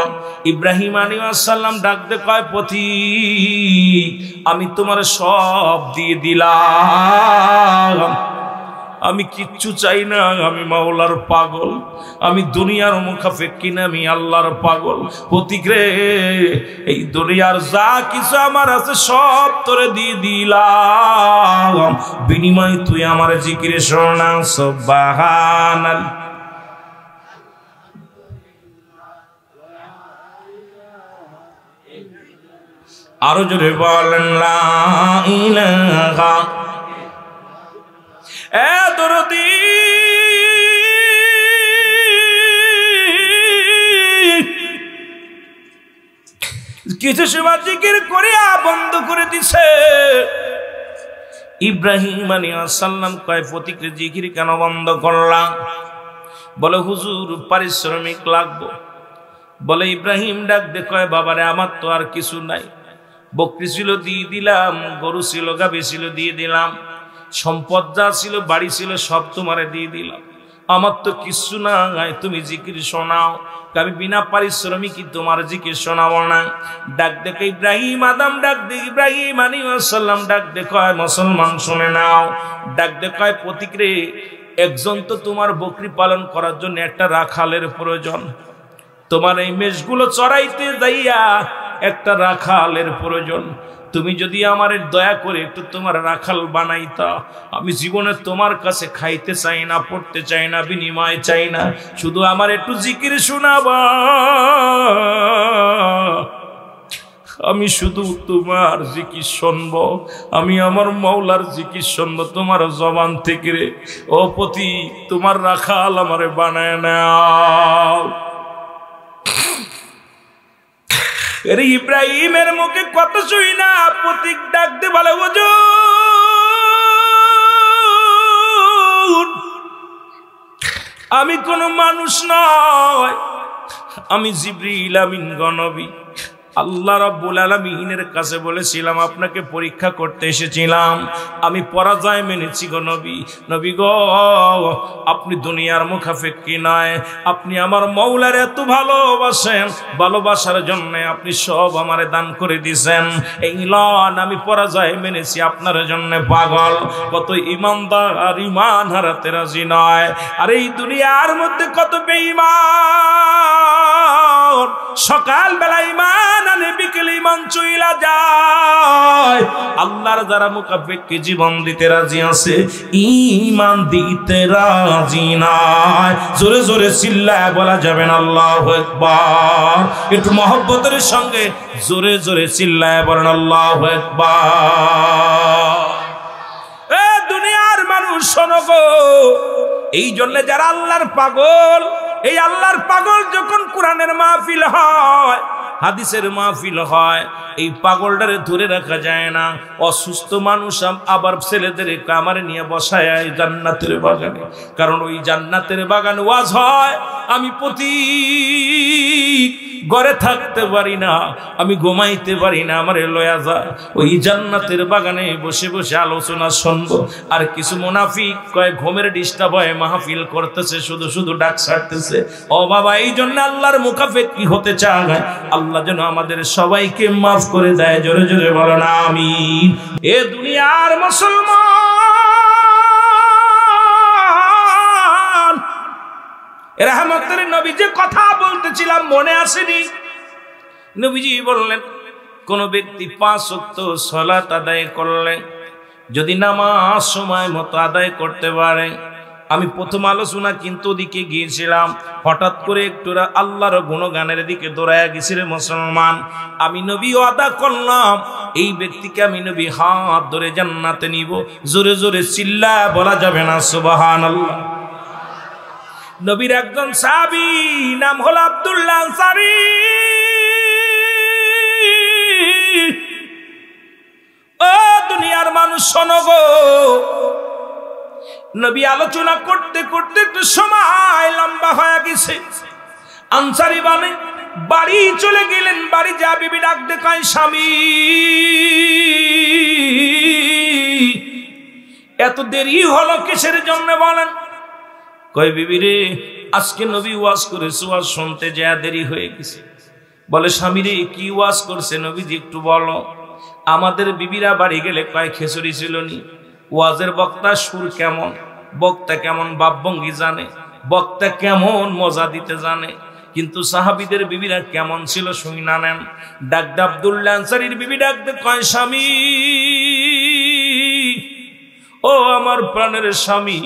ইব্রাহিম আলাইহিস সালাম ডাক দিয়ে কয়, প্রতীক, আমি তোমার সব দিয়ে দিলাম, আমি কিচ্ছু চাই না, আমি মাওলার পাগল, আমি দুনিয়ার মুখাপেক্ষী না, আমি আল্লাহর পাগল। প্রতীক রে, এই দুনিয়ার যা কিছু আমার আছে সব তোরে দিয়ে দিলাম, বিনিময় তুই আমার জিকির শোনা। সুবহানাল্লাহ। আরো জোরে বলেন, লা ইলাহা। এ দরদি, কিছু সময় জিকির করিয়া বন্ধ করে দিছে। ইব্রাহিম আলাইহিস সালাম কয়, প্রতীক জিকির কেন বন্ধ করলাম? বলে, হুজুর পারিশ্রমিক লাগবো। বলে, ইব্রাহিম ডাক দিয়ে কয়, বাবারে, আমার তো আর কিছু নাই, বকরি ছিল দিয়ে দিলাম, গরু ছিল, গাভী ছিল দিয়ে দিলাম, সম্পদ যা ছিল, বাড়ি ছিল, সব তোমারে দিয়ে দিলাম, আমার তো কিছু নাই, তুমি জিকির শোনাও। আমি বিনা পারিশ্রমিকই তোমার জিকির শোনাবো না। ডাক দেখে ইব্রাহিম আদম ডাক দেখে ইব্রাহিম আলাইহিস সালাম ডাক দেখে, মুসলমান শুনে নাও। ডাক দেখে, প্রতীক রে, একজন তো তোমার বকরি পালন করার জন্য একটা রাখালের প্রয়োজন, তোমার এই মেষগুলো চড়াইতে যাইয়া একটা রাখালের প্রয়োজন। তুমি যদি আমারে দয়া করে একটু তোমার রাখাল বানাইতা, আমি জীবনে তোমার কাছে খাইতে চাই না, পড়তে চাই না, বিনিময় চাই না, শুধু আমার একটু জিকির শোনাবা, আমি শুধু তোমার জিকির শুনব, আমি আমার মাওলার জিকির শুনব তোমার জবান থেকে রে। ও পতি, তোমার রাখাল আমারে বানায় নাও। এর ইব্রাহিমের মুখে কত শুই না, প্রতীক ডাক দে বলে, হুজুর আমি কোন মানুষ নয়, আমি জিবরিল আমিন গণবী। আল্লাহ রাব্বুল আলামিনের কাছে বলেছিলাম আপনাকে পরীক্ষা করতে এসেছিলাম, আমি পরাজয় মেনেছি গো নবী। নবী গো, আপনি দুনিয়ার মুখাফেক্ষী নয়, আপনি আমার মাওলার এত ভালোবাসেন, ভালোবাসার জন্য আপনি সব আমারে দান করে দিয়েছেন। এই লন আমি পরাজয় মেনেছি আপনার জন্য পাগল। কত ইমানদার আর ইমান হারাতে রাজি নয়, আর এই দুনিয়ার মধ্যে কত বেঈমান সকাল বেলা ইমান আনে, বিকেলে ইমান চইলা যায়। আল্লাহর যারা মুখাফেক্ষী জীবন দিতে রাজি আছে, ইমান দিতে রাজি নাই। জোরে জোরে চিল্লায় বলা যাবে না আল্লাহু আকবার? একটু মহব্বতের সঙ্গে জোরে জোরে চিল্লায় বলেন আল্লাহু আকবার। এ দুনিয়ার মানুষ শোনো গো, এই জন্য যারা আল্লাহর পাগল, এই আল্লাহর পাগল যখন কোরআনের মাহফিল হয়, হাদিসের মাহফিল হয়, এই পাগলটারে ধরে রাখা যায় না। অসুস্থ মানুষ আবার ছেলেদের কামারে নিয়ে বসায় জান্নাতের বাগানে, কারণ ওই জান্নাতের বাগানে ওয়াজ হয়। আমি প্রতি ঘরে থাকতে পারি না, আমি ঘুমাইতে পারি না, আমারে লয়া যা ওই জান্নাতের বাগানে বসে বসে আলোচনা শুনবো। আর কিছু মুনাফিক কয় ঘুমের ডিস্টার্ব হয়, মাহফিল করতেছে, শুধু শুধু ডাক ছাড়তেছে। ও বাবা, এই জন্য আল্লাহর মুখাফেক্ষী হতে চায়, আল্লাহ যেন আমাদের সবাইকে মাফ করে দেয়। জোরে জোরে বলেন আমিন। এ দুনিয়ার মুসলমান, রাহমাতের নবী যে কথা বলতেছিলাম মনে আসেনি? নবীজি বললেন, কোন ব্যক্তি 5 ওয়াক্ত সালাত আদায় করলে, যদি নামাজ সময় মতো আদায় করতে পারে। আমি প্রথম আলোচনা কিন্তু ওদিকে গিয়েছিলাম, হঠাৎ করে একটু আল্লাহর গুণগানের দিকে দৌড়ায়া গেছিল মুসলমান। আমি নবী ওয়াদা করলাম, এই ব্যক্তিকে আমি নবী হাত ধরে জান্নাতে নিব। জোরে জোরে চিল্লায় বলা যাবে না সুবহানাল্লাহ? নবীর একজন সাহাবী নাম হলো আব্দুল্লাহ আনসারী। ও দুনিয়ার মানুষ শোনো গো, নবী আলোচনা করতে করতে একটু সময় লম্বা হয়ে গেছে। আনসারী মানে বাড়ি চলে গেলেন, বাড়ি যা বিবি ডাক দেখায়, স্বামী এত দেরি হলো কিসের জন্য বলেন? কয় বিবি রে, আজকে নবী ওয়াজ করেছে, ওয়াজ শুনতে যা দেরি হয়ে গেছে। বলে স্বামী রে, কি ওয়াজ করছে নবীজি একটু বলো। আমাদের বিবিরা বাড়ি গেলে কয় খেচুড়ি ছিল নি। ওয়াজের বক্তা সুর কেমন, বক্তা কেমন ভাবভঙ্গি জানে, বক্তা কেমন মজা দিতে জানে, কিন্তু সাহাবীদের বিবিরা কেমন ছিল শুনি না নেন। ডাকদা আব্দুল্লাহ আনসারীর বিবি ডাকতে কয়, স্বামী ও আমার প্রাণের স্বামী,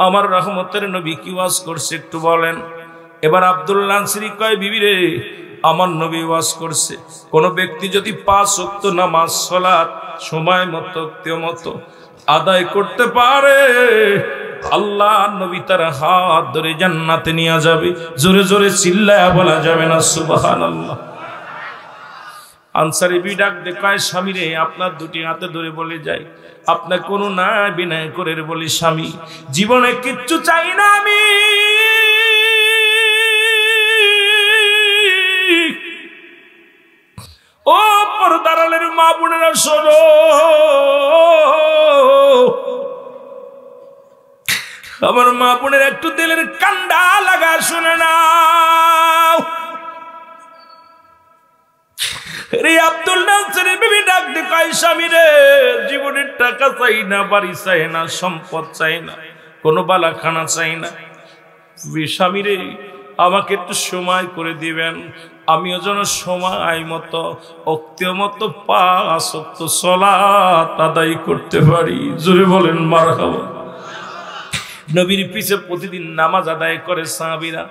আমার রহমতের নবী কি ওয়াজ করছে একটু বলেন। এবার আব্দুল্লাহ আনসারী কয়, বিবি রে, আমার নবী ওয়াজ করছে, কোন ব্যক্তি যদি 5 ওয়াক্ত নামাজ সালাত সময় মতো আদায় করতে পারে, আল্লাহ নবী তার হাত ধরে জান্নাতে নিয়ে যাবে। জোরে জোরে চিল্লায়া বলা যাবে না সুবহানাল্লাহ? আনসারী বি ডাক দেখায়, স্বামী রে, আপনার দুটি হাতে ধরে বলে যাই, আপনার কোনো না বিনয় করে বলি, স্বামী জীবনে কিচ্ছু চাই না আমি, ও পর্দার আড়ালের মা বোনেরা শোনো, আমার মা বোনের একটু দিলের কান্ডা লাগা শুনে নাও। রে আব্দুল্লাহ আনসারী বিবি ডাক দেখায়, স্বামী রে, জীবনের টাকা চাই না, বাড়ি চাই না, সম্পদ চাই না, কোনো বালাখানা চাই না, স্বামী রে আমাকে একটু সময় করে দিবেন, আমিও যেন সময় মতো ওক্ত মতো 5 ওয়াক্ত সালাত আদায় করতে পারি। জোরে বলেন মারহাবা। নবীর পিছে প্রতিদিন নামাজ আদায় করে সাহাবীরা।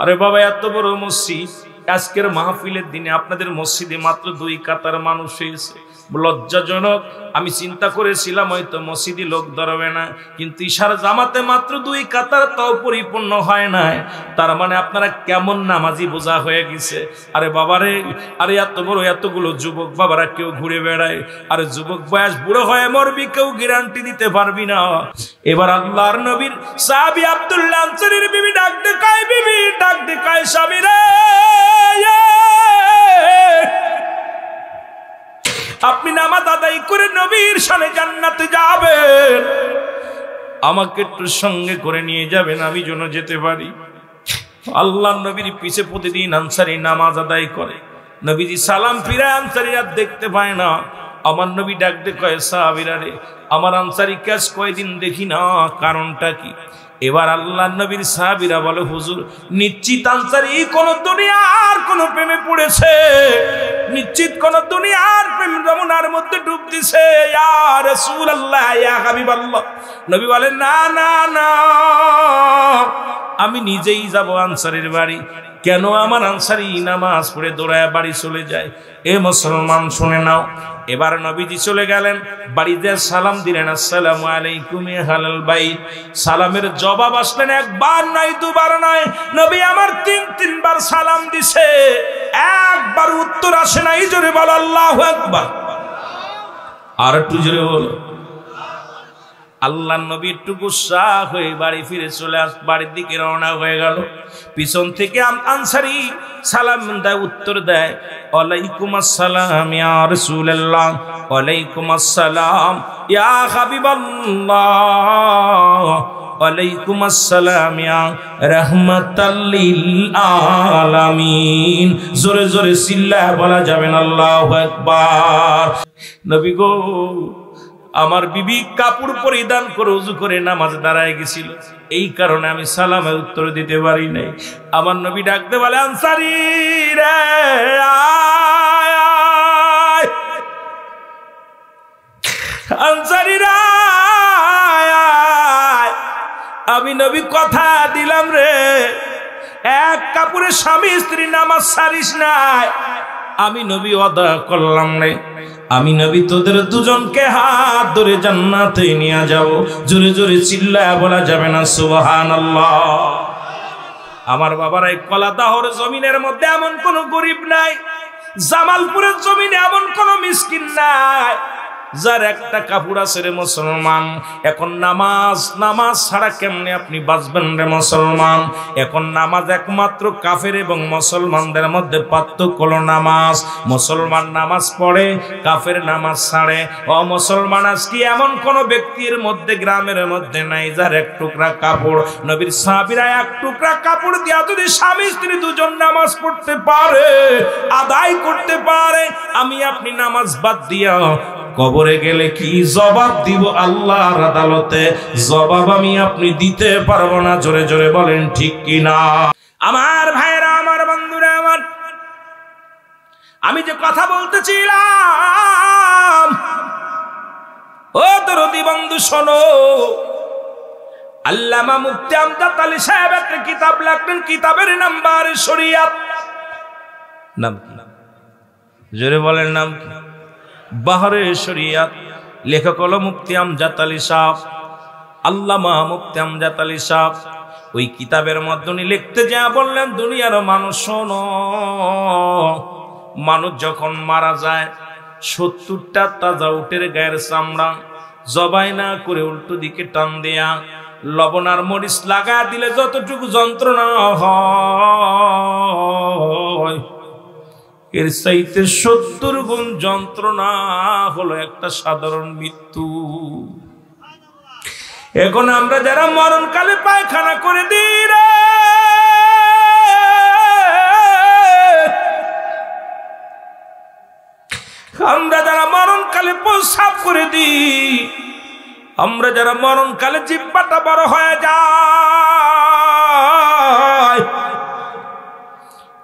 আরে বাবা, এত বড় মসজিদ, আজকের মাহফিলের দিনে আপনাদের মসজিদে মাত্র 2 কাতার মানুষ হয়েছে। লজ্জাজনক। আমি চিন্তা করেছিলাম হয়তো মসজিদে লোক ধরবে না, কিন্তু ইশার জামাতে মাত্র 2 কাতার, তাও পরিপূর্ণ হয় নাই। তার মানে আপনারা কেমন নামাজি বোঝা হয়ে গেছে। আরে বাবারে, আরে এত বড় এতগুলো যুবক বাবারা কেউ ঘুরে বেড়ায়। আরে যুবক বয়স বুড়ো হয়ে মরবি, কেউ গ্যারান্টি দিতে পারবি না। এবার আল্লাহর নবীর সাহাবী আব্দুল্লাহ আনসারীর বিবি ডাক দেখায়, বিবি ডাক দেখায়, স্বামী রে, আপনি নামাজ আদায় করে নবীর সামনে জান্নাতে যাবেন, আমাকে একটু সঙ্গে করে নিয়ে যাবেন, আমি যেন যেতে পারি। আল্লাহর নবীর পিছে প্রতিদিন আনসারী নামাজ আদায় করে। নবীজি সালাম ফিরায়, আনসারীরা দেখতে পায় না। আমার নবী ডাক দিয়ে কয়, সাহাবীরা রে, আমার আনসারী কাজ কয়দিন দেখি না, কারণটা কি? এবার আল্লাহর নবীর সাহাবীরা বলে, হুজুর নিশ্চিত আনসারী কোন দুনিয়ার কোন প্রেমে পড়েছে, নিশ্চিত কোন দুনিয়ার প্রেম যমুনার মধ্যে ডুব দিছে। ইয়া রাসূলুল্লাহ, ইয়া হাবিবাল্লাহ। নবী বলেন, না না না, আমি নিজেই যাব আনসারীর বাড়ি। কেন? আমার আনসারী নামাজ পড়ে দৌড়ায় বাড়ি চলে যায়। এ মুসলমান শুনে নাও। এবার নবীজি চলে গেলেন, বাড়িতে সালাম দিলেন, আসসালামু আলাইকুম ইয়া আহলাল বাইত। সালামের জবাব আসলেন একবার নয়, দুবার নয়, নবী আমার 3 বার সালাম দিছে, একবার উত্তর আসে নাই। জোরে বল আল্লাহু আকবার। আর একটু জোরে বলো। আল্লাহর নবী একটু গুসা হয়ে বাড়ি ফিরে চলে বাড়ির দিকে রওনা হয়ে গেল। পিছন থেকে আনসারী সালাম দেয়, উত্তর দেয়, ওয়ালাইকুম আসসালাম ইয়া রাসূলুল্লাহ, ওয়ালাইকুম আসসালাম ইয়া হাবিবাল্লাহ, ওয়ালাইকুম আসসালাম ইয়া রাহমাতাল লিল আলামিন। জোরে জোরে চিল্লায় বলা যাবে না আল্লাহু আকবার। নবী গো, আমার বিবি কাপড় পরিধান করে ওযু করে নামাজ দাঁড়ায় গেছিল, এই কারণে আমি সালামের উত্তর দিতে পারি নাই। আমার নবী ডাকতে বলে, আনসারী রে, আনসারী রে, আমি নবী কথা দিলাম রে, এক কাপড়ে স্বামী স্ত্রী নামাজ ছাড়িস নাই। আমি নবী ওয়াদা করলাম রে, আমি নবী তোদের দুজনকে হাত ধরে জান্নাতে নিয়ে যাব। জোরে জোরে চিল্লায় বলা যাবে না সুবহানাল্লাহ। আমার বাবার এই কলাদাহর জমিনের মধ্যে এমন কোন গরিব নাই, জামালপুরের জমিনে এমন কোন মিসকিন নাই যার একটা কাপড় আছে রে মুসলমান। এখন নামাজ ছাড়া কেমনে আপনি বাঁচবেন রে মুসলমান? এখন নামাজ একমাত্র কাফের এবং মুসলমানদের মধ্যে পার্থক্য হলো নামাজ। মুসলমান নামাজ পড়ে, কাফের নামাজ ছাড়ে। ও মুসলমান, আজকে এমন কোন ব্যক্তির মধ্যে গ্রামের মধ্যে নাই যার এক টুকরা কাপড়, নবীর সাহাবীরা এক টুকরা কাপড় দিয়া যদি স্বামী স্ত্রী দুজন নামাজ পড়তে পারে, আদায় করতে পারে, আমি আপনি নামাজ বাদ দিয়া কবরে গেলে কি জবাব দিব আল্লাহর আদালতে? জবাব আমি আপনি দিতে পারবো না। জোরে জোরে বলেন ঠিক কি না? আমার ভাইরা, আমার বন্ধুরা, আমার আমি যে কথা বলতেছিলাম, ও দরদি বন্ধু শোনো। আল্লামা মুফতি আমজাদ আলী সাহেব একটা কিতাব লিখলেন, কিতাবের নাম বারে শরিয়াত। নাম কি? জোরে বলেন নাম কি? বাহরে শরিয়াত। লেখক হলো মুফতি আমজাদ আলী সাহেব, আল্লামা মুফতি আমজাদ আলী সাহেব। ওই কিতাবের মধ্যে লিখতে যা বললেন, দুনিয়ার মানুষ শোনো, মানুষ যখন মারা যায় 70টা তাজা উটের গায়ের চামড়া জবাই না করে উল্টো দিকে টান দেয়া লবণ আর মরিচ লাগা দিলে যতটুকু যন্ত্রণা হয়, এর চাইতে 70 গুণ যন্ত্রণা হলো একটা সাধারণ মৃত্যু। এখন আমরা যারা মরণকালে পায়খানা করে দিই রে, আমরা যারা মরণকালে প্রস্রাব করে দিই, আমরা যারা মরণকালে জিহ্বাটা বড় হয়ে যায়,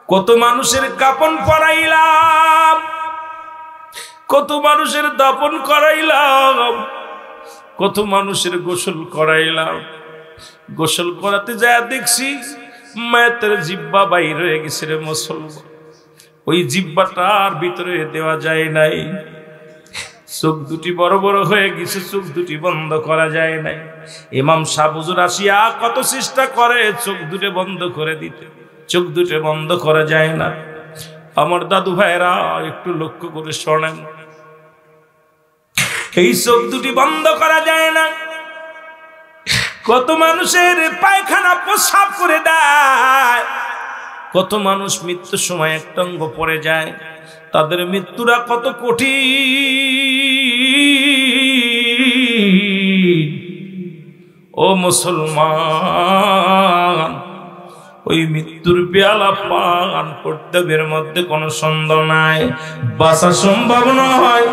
কত মানুষের কাপন পরাইলাম, কত মানুষের দাপন করাইলাম, কত মানুষের গোসল করাইলাম। গোসল করাতে যায় দেখছি মায়ের জিব্বা বাইরে হয়ে গেছে রে মুসলমান। ওই জিব্বাটার ভিতরে দেওয়া যায় নাই। চোখ দুটি বড় বড় হয়ে গেছে, চোখ দুটি বন্ধ করা যায় নাই। ইমাম সাহেব হুজুর আসিয়া কত চেষ্টা করে চোখ দুটো বন্ধ করে দিতে, চোখ দুটো বন্ধ করা যায় না। আমার দাদু ভাইরা একটু লক্ষ্য করে শোনেন, এই চোখ দুটি বন্ধ করা যায় না। কত মানুষের পায়খানা প্রস্রাব করে দেয়, কত মানুষ মৃত্যুর সময় একটা অঙ্গ পড়ে যায়। তাদের মৃত্যুরা কত কঠিন। ও মুসলমান, ওই মৃত্যুর পেয়ালা পান করতে বের মধ্যে কোনো সন্দেহ নাই। বাঁচা সম্ভব নয়,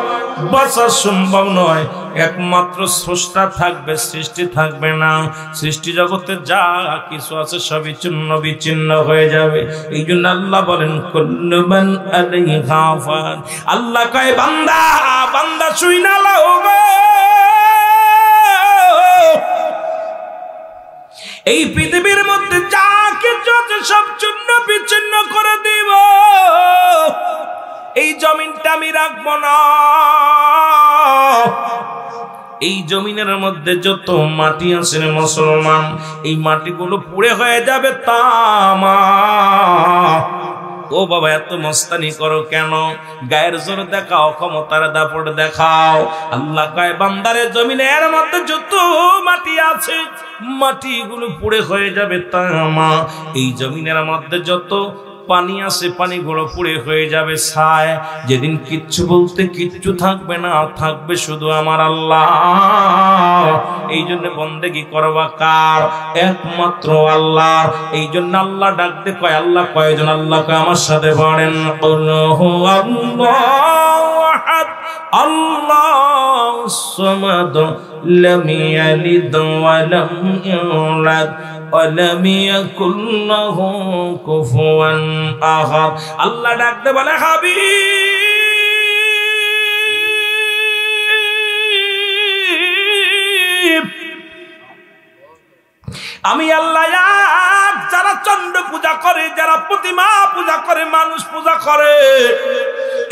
বাঁচা সম্ভব নয়। একমাত্র স্রষ্টা থাকবে, সৃষ্টি থাকবে না। সৃষ্টি জগতে যা কিছু আছে সবই চূর্ণ বিচ্ছিন্ন হয়ে যাবে। এই জন্য আল্লাহ বলেন কুল্লু মান আলাইহা ফান। আল্লাহ কয় বান্দা, বান্দা শুই না লাও গো, এই পৃথিবীর মধ্যে যা কিছু আছে সব চূর্ণ বিচ্ছিন্ন করে দিব। এই জমিনটা আমি রাখবো না। এই জমিনের মধ্যে যত মাটি আছে মুসলমান, এই মাটিগুলো পুড়ে হয়ে যাবে তামা। ও বাবা, এত মস্তানি করো কেন? গায়ের জোর দেখাও, ক্ষমতার দাপট দেখাও। আল্লাহ কয় বান্দারে জমিনের মধ্যে যত মাটি আছে মাটিগুলো পুড়ে হয়ে যাবে তামা। এই জমিনের মধ্যে যত পানি আছে পানিগুলো পুড়ে হয়ে যাবে ছাই। যেদিন কিচ্ছু বলতে কিচ্ছু থাকবে না, থাকবে শুধু আমার আল্লাহ। এই জন্য বন্দেগি করবা কার? একমাত্র আল্লাহ। এই জন্য আল্লাহ ডাকতে কয়, আল্লাহ কয়জন? আল্লাহ কয় আমার সাথে পড়েন আল্লাহু আহাদ আল্লাহুস সামাদ লাম ইয়ালিদ ওয়া লাম ইউলাদ ওয়ালাম ইয়াকুল লাহু কুফুয়ান আহাদ। আল্লাহ ডাকতে বলে হাবিব, আমি আল্লাহ এক। যারা চন্দ্র পূজা করে, যারা প্রতিমা পূজা করে, মানুষ পূজা করে,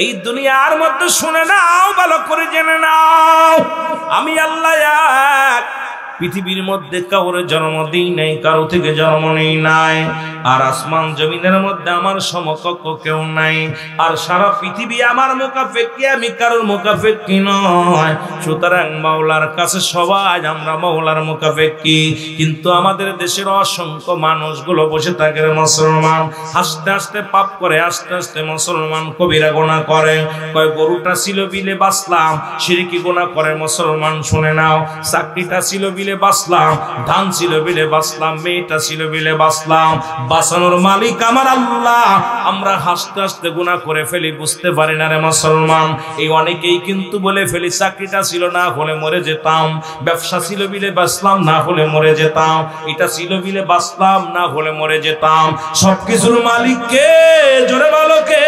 এই দুনিয়ার মধ্যে শুনে নাও, ভালো করে জেনে নাও, আমি আল্লাহ এক। পৃথিবীর মধ্যে কারোর জন্ম দিই নাই, কারো থেকে জন্ম নেই নাই। আর আসমান জমিনের মধ্যে আমার সমকক্ষ কেউ নাই। আর সারা পৃথিবী আমার মুখাপেক্ষী, আমি কারোর মুখাপেক্ষী নয়। সুতরাং মাওলার কাছে সবাই আমরা মাওলার মুখাপেক্ষী। কিন্তু আমাদের দেশের অসংখ্য মানুষগুলো বসে থাকে মুসলমান, হাসতে হাসতে পাপ করে, আস্তে আস্তে মুসলমান কবিরা গুনাহ করে। কয় গরুটা ছিল বিলে বাঁচলাম, শিরকি গুনাহ করে মুসলমান। শুনে নাও, চাকরিটা ছিল বিলে বাঁচলাম, ধান ছিল বিলে বাঁচলাম, মেয়েটা ছিল বিলে বাঁচলাম। বাঁচানোর মালিক আমার আল্লাহ। আমরা হাসতে হাসতে গুনাহ করে ফেলি, বুঝতে পারি না রে মুসলমান। এই অনেকেই কিন্তু বলে ফেলি চাকরিটা ছিল, না হলে মরে যেতাম। ব্যবসা ছিল বিলে বাঁচলাম, না হলে মরে যেতাম। এটা ছিল বিলে বাঁচলাম, না হলে মরে যেতাম। সবকিছুর মালিক কে? জোরে বলো কে?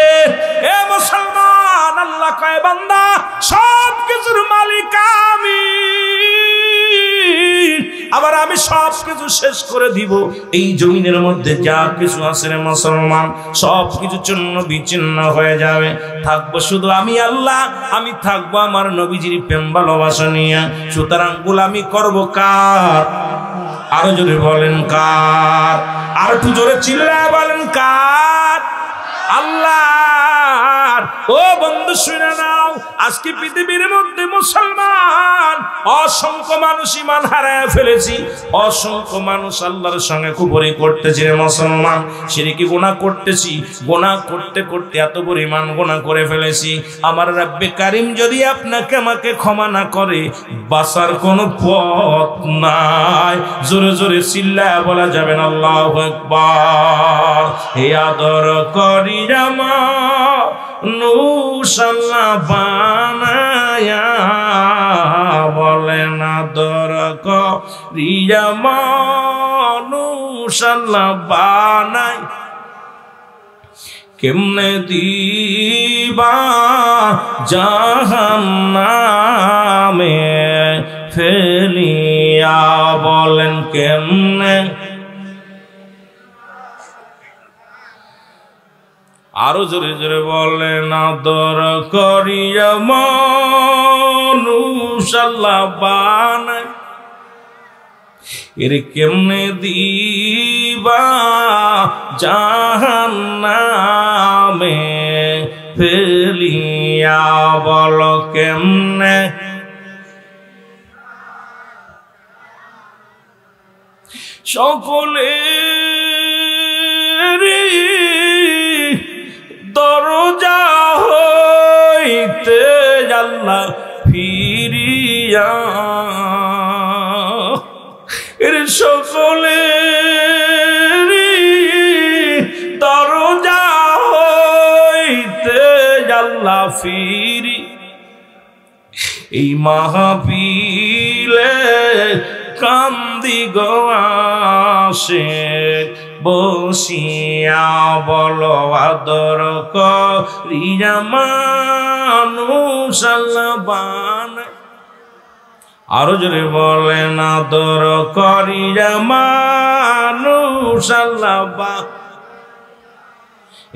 এ মুসলমান, আল্লাহ কয় বান্দা সবকিছুর মালিক আমি। আবার আমি সব কিছু শেষ করে দিব। এই জমিনের মধ্যে যা কিছু আছে রে মুসলমান, সব কিছু চূর্ণ বিচ্ছিন্ন হয়ে যাবে। থাকবো শুধু আমি আল্লাহ, আমি থাকবো আমার নবীজির প্রেম ভালোবাসা নিয়ে। সুতরাং গোলামি করবো কার? আরো জোরে বলেন কার? আর একটু জোরে চিল্লায় বলেন কার? আল্লাহ। ও বন্ধু শুনে নাও, আজকে পৃথিবীর মধ্যে মুসলমান অসংখ্য মানুষ ঈমান হারায় ফেলেছি। অসংখ্য মানুষ আল্লাহর সঙ্গে কুফরি করতেছে মুসলমান, শিরকি গুনাহ করতেছি। গুনাহ করতে করতে এত পরিমাণ গুনাহ করে ফেলেছি, আমার রব্বে কারীম যদি আপনাকে আমাকে ক্ষমা না করে বাঁচার কোনো পথ নাই। জোরে জোরে চিল্লায় বলা যাবে না আল্লাহু আকবার। হে আদর করি নুশাল্লাহ বানায়া, বলেন আদর করিয়া মানুষাল্লাহ বানাই। কেমনে দিবা জাহান্নামে ফেলিয়া, বলেন কেমনে। আরো জোরে জোরে বলেন, আদর করিয়া মানুষ আল্লাহ বানায়, এর কেমনে দিবা জাহান্নামে ফেলিয়া, বল কেমনে। সকলের দরজা হইতে আল্লাহ ফিরিয়া, এর সকলের দরজা হইতে আল্লাহ ফিরি, এই মাহফিলে কান্দি গোয়াসে বসিয়া, বলো আদর করিয়া মানুষ আল্লাহ বানায়। আরো জোরে বলেন, আদর করিয়া মানুষ আল্লাহ বানায়,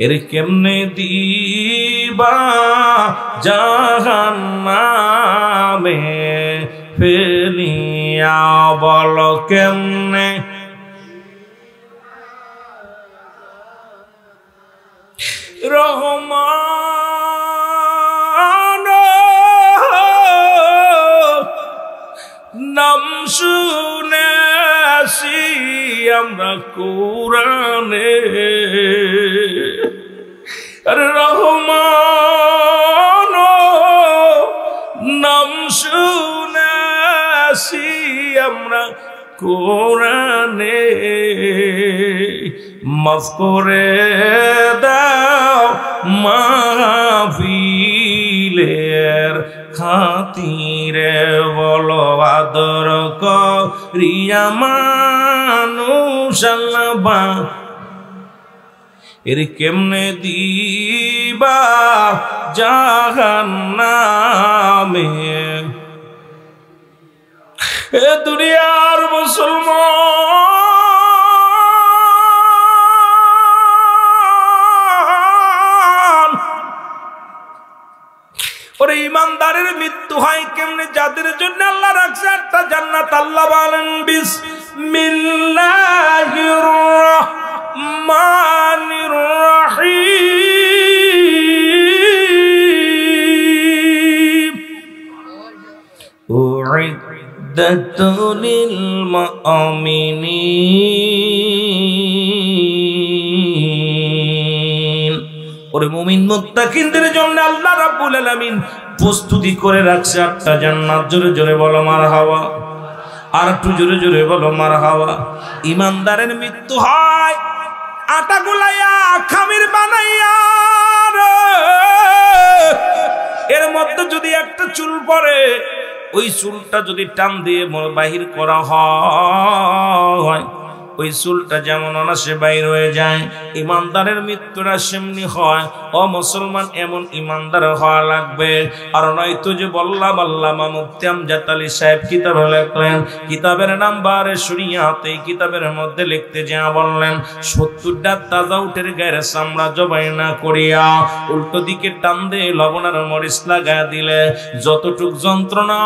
এর কেমনে দিবা জাহান্নামে ফেলিয়া, বল কেমনে। রহমান নাম শুনেছি আমরা কোরআনে, রহমান নাম শুনেছি আমরা কোরআনে, মাফ করে দাও মাহফিলের খাতিরে, বলো আদর করিয়া মানুষ আল্লাহ বানায়, এর কেমনে দিবা জাহান্নামে। এ দুনিয়ার মুসলমান, ওরে ইমানদারের মৃত্যু হয় কেমনে, যাদের জন্য আল্লাহ রাখছে একটা জান্নাত। আল্লাহ বলেন, বিসমিল্লাহির রাহমানির রাহিম, উইদ্দাত লিল মুমিনিন, ওরে মুমিন মুত্তাকিনদের জন্য আল্লাহ রাব্বুল আলামিন প্রস্তুতি করে রাখছে একটা জান্নাত। জোরে জোরে বলো মারহাবা, আর একটু জোরে জোরে বলো মারহাবা। ইমানদারের মৃত্যু হয় আটা গুলাইয়া খামির বানাইয়া, এর মধ্যে যদি একটা চুল পড়ে, ওই চুলটা যদি টান দিয়ে বাহির করা হয়, ওই চুলটা যেমন অনাসে বাইর হয়ে যায়, ইমানদারের মৃত্যুটা সেমনি হয়। ও মুসলমান, এমন ইমানদার হওয়া লাগবে। আর নয়তো যে বললাম, আল্লামা মুফতি আমজাদ আলী সাহেব কিতাবে লিখলেন, কিতাবের নাম বারে শরিয়াত। এই কিতাবের মধ্যে লিখতে যা বললেন, 70টা তাজা উটের গায়ের চামড়া জবাই না করিয়া উল্টো দিকে টান দিয়ে লবণ আর মরিচ লাগায় দিলে যতটুক যন্ত্রণা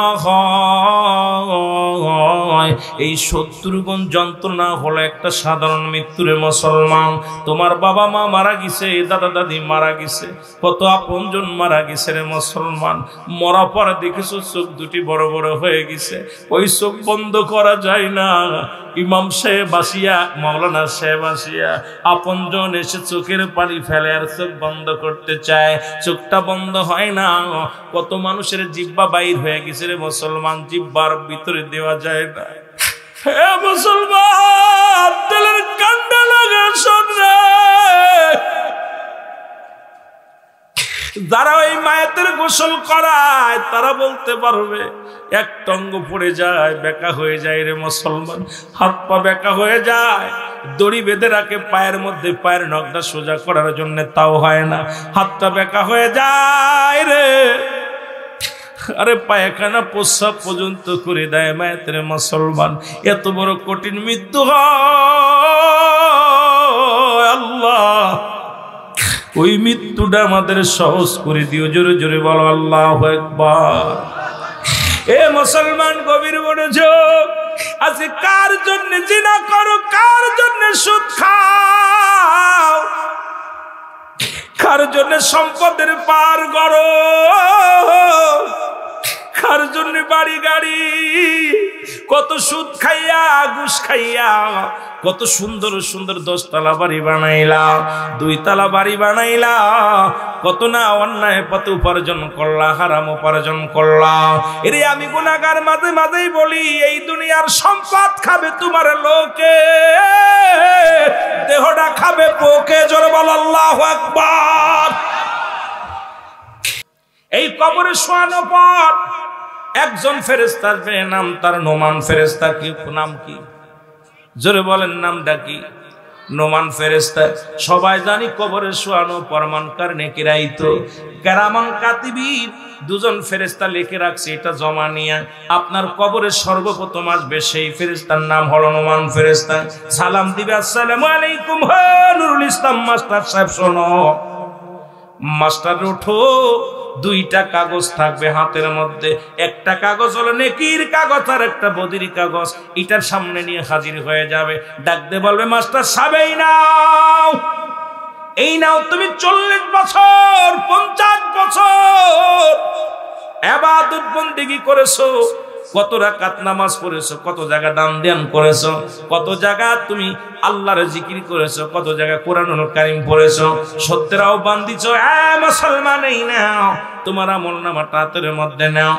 হয়, এই 70 গুণ যন্ত্রণা হলো একটা সাধারণ মৃত্যুরে। মুসলমান, তোমার বাবা মা মারা গেছে, দাদা দাদি মারা গেছে, কত আপনজন মারা গেছে রে মুসলমান। মরা পরে দেখেছো চোখ দুটি বড় বড় হয়ে গেছে, ওই চোখ বন্ধ করা যায় না। ইমাম সাহেব আসিয়া, মাওলানা সাহেব আসিয়া, আপনজন এসে চোখের পানি ফেলে আর চোখ বন্ধ করতে চায়, চোখটা বন্ধ হয় না। কত মানুষের জিহ্বা বাইর হয়ে গেছে রে মুসলমান, জিহ্বার ভিতরে দেওয়া যায় না। হে মুসলমান, দিলের কান্ডা লাগা শোন রে। যারা ওই মায়েদের গোসল করায় তারা বলতে পারবে, এক টঙ্গ পড়ে যায়, বেকা হয়ে যায় রে মুসলমান, হাত পা বেকা হয়ে যায়। দড়ি বেঁধে রাখে পায়ের মধ্যে, পায়ের নখটা সোজা করার জন্য, তাও হয় না, হাতটা বেঁকা হয়ে যায় রে। আরে পায়খানা প্রস্রাব পর্যন্ত করে দেয় মায়ের মুসলমান। এত বড় কঠিন মৃত্যু হয় আল্লাহ, ওই মৃত্যুটা আমাদের সহজ করে দিও। জোরে জোরে বলো আল্লাহু আকবার। এ মুসলমান গভীর মনোযোগ, আজকে কার জন্য জিনা করো, কার জন্য সুদ খাও, কার জন্য সম্পদের পার করো, কার জন্য বাড়ি গাড়ি, কত সুদ খাইয়া ঘুষ খাইয়া কত সুন্দর সুন্দর 10 তলা বাড়ি বানাইলা, 2 তলা বাড়ি বানাইলা, কত না অন্যায় পথে উপার্জন করলা, হারাম উপার্জন করলা। এরে আমি গুনাহগার মাঝে মাঝেই বলি, এই দুনিয়ার সম্পদ খাবে তোমার লোকে, দেহটা খাবে পোকে। জোরে বল আল্লাহু আকবার। এই কবরে শোয়ানোর পর একজন ফেরেশতা আসবে, নাম তার নোমান ফেরেশতা। কি নাম? কি জোরে বলেন, নামটা কি? নোমান ফেরেশতা। সবাই জানি কবরে শোয়ানো পরমানকার নেকিরাইতো কেরামান কাতিবিন, 2 জন ফেরেশতা লিখে রাখছে, এটা জমা নিয়ে আপনার কবরে সর্বপ্রথম আসবে সেই ফেরেশতার নাম হলো নোমান ফেরেশতা। সালাম দিবে, আসসালামু আলাইকুম। নুরুল ইসলাম মাস্টার সাহেব শোনো। মাস্টার ওঠো, 2টা কাগজ থাকবে হাতের মধ্যে, একটা কাগজ হলো নেকির কাগজ আর একটা বদির কাগজ। এটার সামনে নিয়ে হাজির হয়ে যাবে, ডাকতে বলবে, মাস্টার সাহেব এই নাও, এই নাও, তুমি 40 বছর 50 বছর ইবাদত বন্দেগী করেছো, কত রাকাত নামাজ পড়েছো, কত জায়গা দান ধ্যান করেছো, কত জায়গা তুমি আল্লাহর জিকির করেছো, কত জায়গা কোরআনুল কারীম পড়েছো, সত্যের আহ্বান দিছো। মুসলমান এই নাও, তোমার আমলনামাটা হাতের মধ্যে নাও।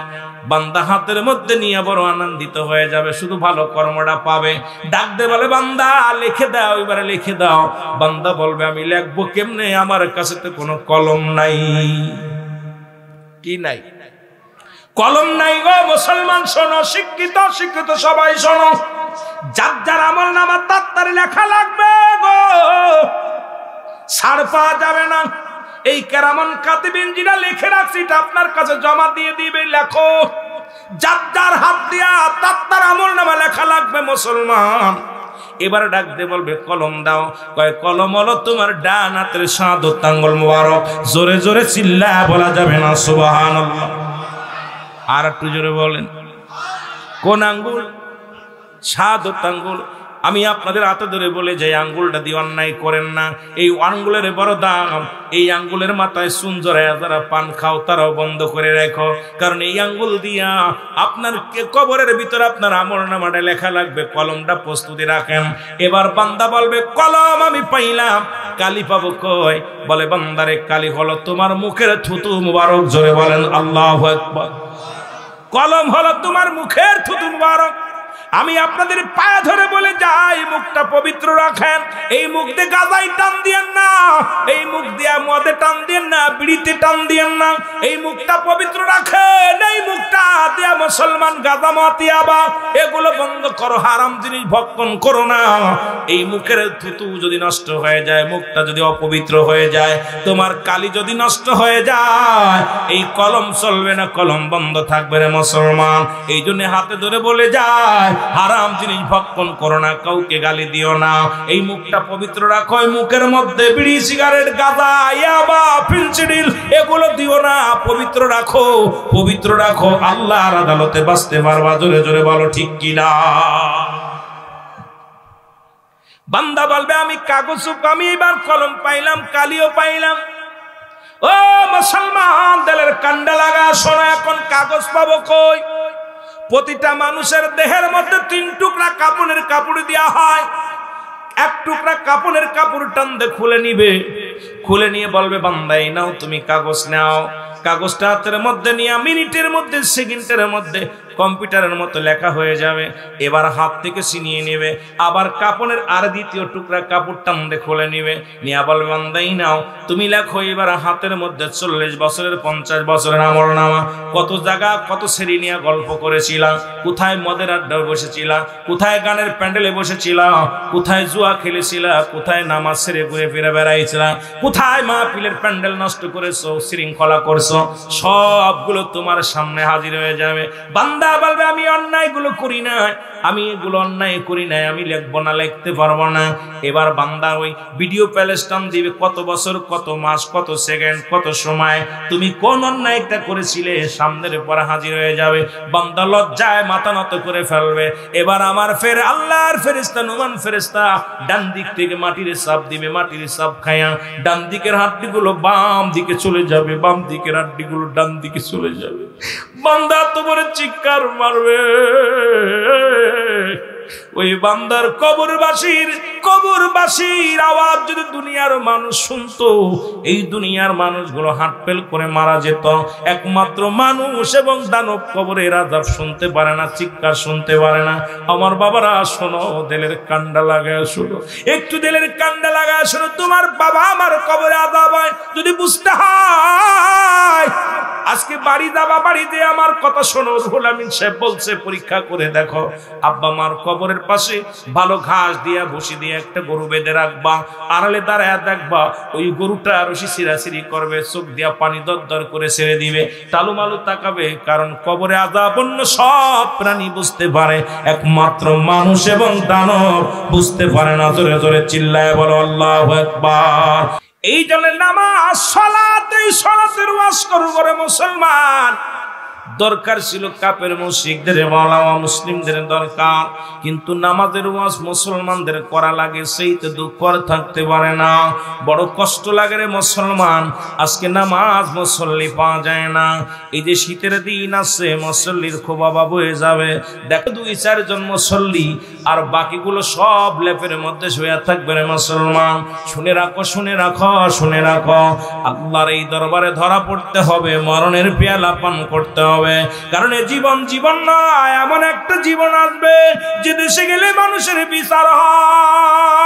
বান্দা হাতের মধ্যে নিয়ে বড় আনন্দিত হয়ে যাবে, শুধু ভালো কর্মটা পাবে। ডাক দে বলে, বান্দা লিখে দাও, এবারে লিখে দাও। বান্দা বলবে, আমি লিখবো কেমনে, আমার কাছে তো কোনো কলম নাই। কি নাই? কলম নাই গো মুসলমান। শোনো, শিক্ষিত শিক্ষিত সবাই শোনো, যার যার আমলনামা তাড়াতাড়ি লেখা লাগবে গো, ছাড় পাওয়া যাবে না। এই কেরামান কাতিবিন যেটা লিখে রাখছি, এটা আপনার কাছে জমা দিয়ে দিবে। লেখো, যার যার হাত দিয়া তাড়াতাড়ি আমলনামা লেখা লাগবে মুসলমান। এবার ডাক দিয়ে বলবে, কলম দাও। কয়, কলম হলো তোমার ডান হাতের শাহাদাত আঙ্গুল মোবারক। জোরে জোরে চিল্লায়া বলা যাবে না সুবহানাল্লাহ। আর একটু জোরে বলেন, কোন আঙ্গুল? শাহাদাত আঙ্গুল। আমি আপনাদের হাতে ধরে বলে যে আঙ্গুলটা দিয়ে অন্যায় করেন না, এই আঙ্গুলের বড় দাম। এই আঙ্গুলের মাথায় চুন জড়ায়া যারা পান খাও, তারাও বন্ধ করে রাখো, কারণ এই আঙ্গুল দিয়া আপনার কবরের ভিতরে আপনার আমলনামাটা লেখা লাগবে। কলমটা প্রস্তুতি রাখেন। এবার বান্দা বলবে, কলম আমি পাইলাম, কালি পাবো কই? বলে, বান্দারে কালি হলো তোমার মুখের থুতু মুবারক। জোরে বলেন আল্লাহু আকবার। কলম হলো তোমার মুখের থুতু মুবারক। আমি আপনাদের পায়ে ধরে বলে যাই, মুখটা পবিত্র রাখেন। এই মুখ দিয়ে গাজায় টান দিয়েন না, এই মুখ দিয়ে মদে টান দিয়েন না, বিড়িতে টান দিয়েন না। এই মুখটা পবিত্র রাখেন। এই মুখটা দিয়া মুসলমান গাজা মাতিয়াবা এগুলো বন্ধ করো, হারাম জিনিস ভক্ষণ করো না। এই মুখের থুতু যদি নষ্ট হয়ে যায়, মুখটা যদি অপবিত্র হয়ে যায়, তোমার কালি যদি নষ্ট হয়ে যায়, এই কলম চলবে না, কলম বন্ধ থাকবে রে মুসলমান। এই জন্য হাতে ধরে বলে যায়, হারাম জিনিস ভক্ষণ করো না, কাউকে গালি দিও না। এই মুখটা পবিত্র রাখো। এই মুখের মধ্যে বিড়ি, সিগারেট, গাঁজা, ইয়াবা, ফেনসিডিল এগুলো দিও না, পবিত্র রাখো, পবিত্র রাখো। আল্লাহর আদালতে বাঁচতে পারবা। জোরে জোরে বলো ঠিক কিনা। বান্দা বলবে, আমি কাগজ, আমি এবার কলম পাইলাম, কালিও পাইলাম। ও মুসলমান, দিলের কান্ডা লাগা শোনো, এখন কাগজ পাবো কই? প্রতিটা মানুষের দেহের মধ্যে 3 টুকরা কাপড়ের কাপড় দেওয়া হয়। 1 টুকরা কাপড়ের কাপড় টান দিয়ে খুলে নিবে, খুলে নিয়ে বলবে, বান্দা এই নাও, তুমি কাগজ নাও। কাগজটা হাতের মধ্যে নিয়ে মিনিটের মধ্যে, সেকেন্ডের মধ্যে কম্পিউটারের মতো লেখা হয়ে যাবে। এবার হাত থেকে ছিনিয়ে নেবে, আবার কাপড়ের আর দ্বিতীয় টুকরা কাপড় টানতে খুলে নিবে, নিয়ে বলবে বান্দাই নাও তুমি লেখো। এবার হাতের মধ্যে 40 বছরের 50 বছরের আমলনামা। কত জায়গা কত শ্রেণী নিয়ে গল্প করেছিলাম, কোথায় মদের আড্ডায় বসেছিলাম, কোথায় গানের প্যান্ডেলে বসেছিলাম, কোথায় জুয়া খেলেছিলাম, কোথায় নামাজ ছেড়ে ঘুরে ফিরে বেড়াইছিলাম, কোথায় মাহফিলের প্যান্ডেল নষ্ট করেছো, শৃঙ্খলা করছো, সবগুলো তোমার সামনে হাজির হয়ে যাবে। বান্দা বলবে আমি অন্যায়গুলো করি না, আমি এগুলো অন্যায় করি নাই, আমি লিখবো না, লিখতে পারবো না। এবার বান্দা ওই ভিডিও প্যালেস্টাম দিবে, কত বছর কত মাস কত সেকেন্ড কত সময় তুমি কোন অন্যায়টা করেছিলে সামনের পর হাজির হয়ে যাবে। বান্দা লজ্জায় মাথা নত করে ফেলবে। এবার আমার ফের আল্লাহর ফেরেশতা নুমান ফেরেশতা ডান দিক থেকে মাটির চাপ দিবে, মাটির চাপ খায়া ডান দিকের হাড্ডিগুলো বাম দিকে চলে যাবে, বাম দিকের হাড্ডিগুলো ডান দিকে চলে যাবে। বান্দা তো বলে চিৎকার মারবে। ওই বান্দার কবরবাসীর আওয়াজ যদি দুনিয়ার মানুষ শুনতো, এই দুনিয়ার মানুষগুলো হাট ফেল করে মারা যেত। একমাত্র মানুষ এবং দানব কবরের আযাব শুনতে পারে না, চিৎকার শুনতে পারে না। আমার বাবারা শোনো, দিলের কান্ডা লাগায় শোনো, একটু দিলের কান্ডা লাগায় শোনো। তোমার বাবা আমার কবরে আযাব হয় যদি বুঝতে হয়, আজকে বাড়ি যাবা, বাড়িতে আমার কথা শোনো। রুহুল আমিন সাহেব বলছে পরীক্ষা করে দেখো, আব্বা মার কবরের পাশে ভালো ঘাস দিয়া ভুসি দিয়ে একটা গরু বেঁধে রাখবা, আড়ালে দাঁড়ায় দেখবা ওই গরুটা রশি ছিঁড়াছিঁড়ি করবে, চোখ দিয়া পানি দরদর করে ছেড়ে দিবে, টালুমালু তাকাবে। কারণ কবরে আযাব অন্য সব প্রাণী বুঝতে পারে, একমাত্র মানুষ এবং দানব বুঝতে পারে না। জোরে জোরে চিল্লায় বলো আল্লাহু আকবার। এই জন্য নামাজ সালাত, এই সালাতের ওয়াজ করু করে মুসলমান। দরকার ছিল কাপের মুশরিকদের, মাওলানা মুসলিমদের দরকার, কিন্তু নামাজের ওয়াজ মুসলমানদের করা লাগে, সেইতে দুঃখ আর থাকতে পারে না। বড় কষ্ট লাগে রে মুসলমান, আজকে নামাজ মুসল্লি পাওয়া যায় না। এই যে শীতের দিন আছে, মুসল্লির খুব অভাব হয়ে যাবে। দেখো 2-4 জন মুসল্লি, আর বাকিগুলো সব লেপের মধ্যে শুয়ে থাকবে রে মুসলমান। শুনে রাখো, শুনে রাখো, শুনে রাখো, আল্লাহর এই দরবারে ধরা পড়তে হবে, মরণের পেয়ালা পান করতে হবে। কারণ এই জীবন নয়, এমন একটা জীবন আসবে যে দেশে গেলে মানুষের বিচার হয়,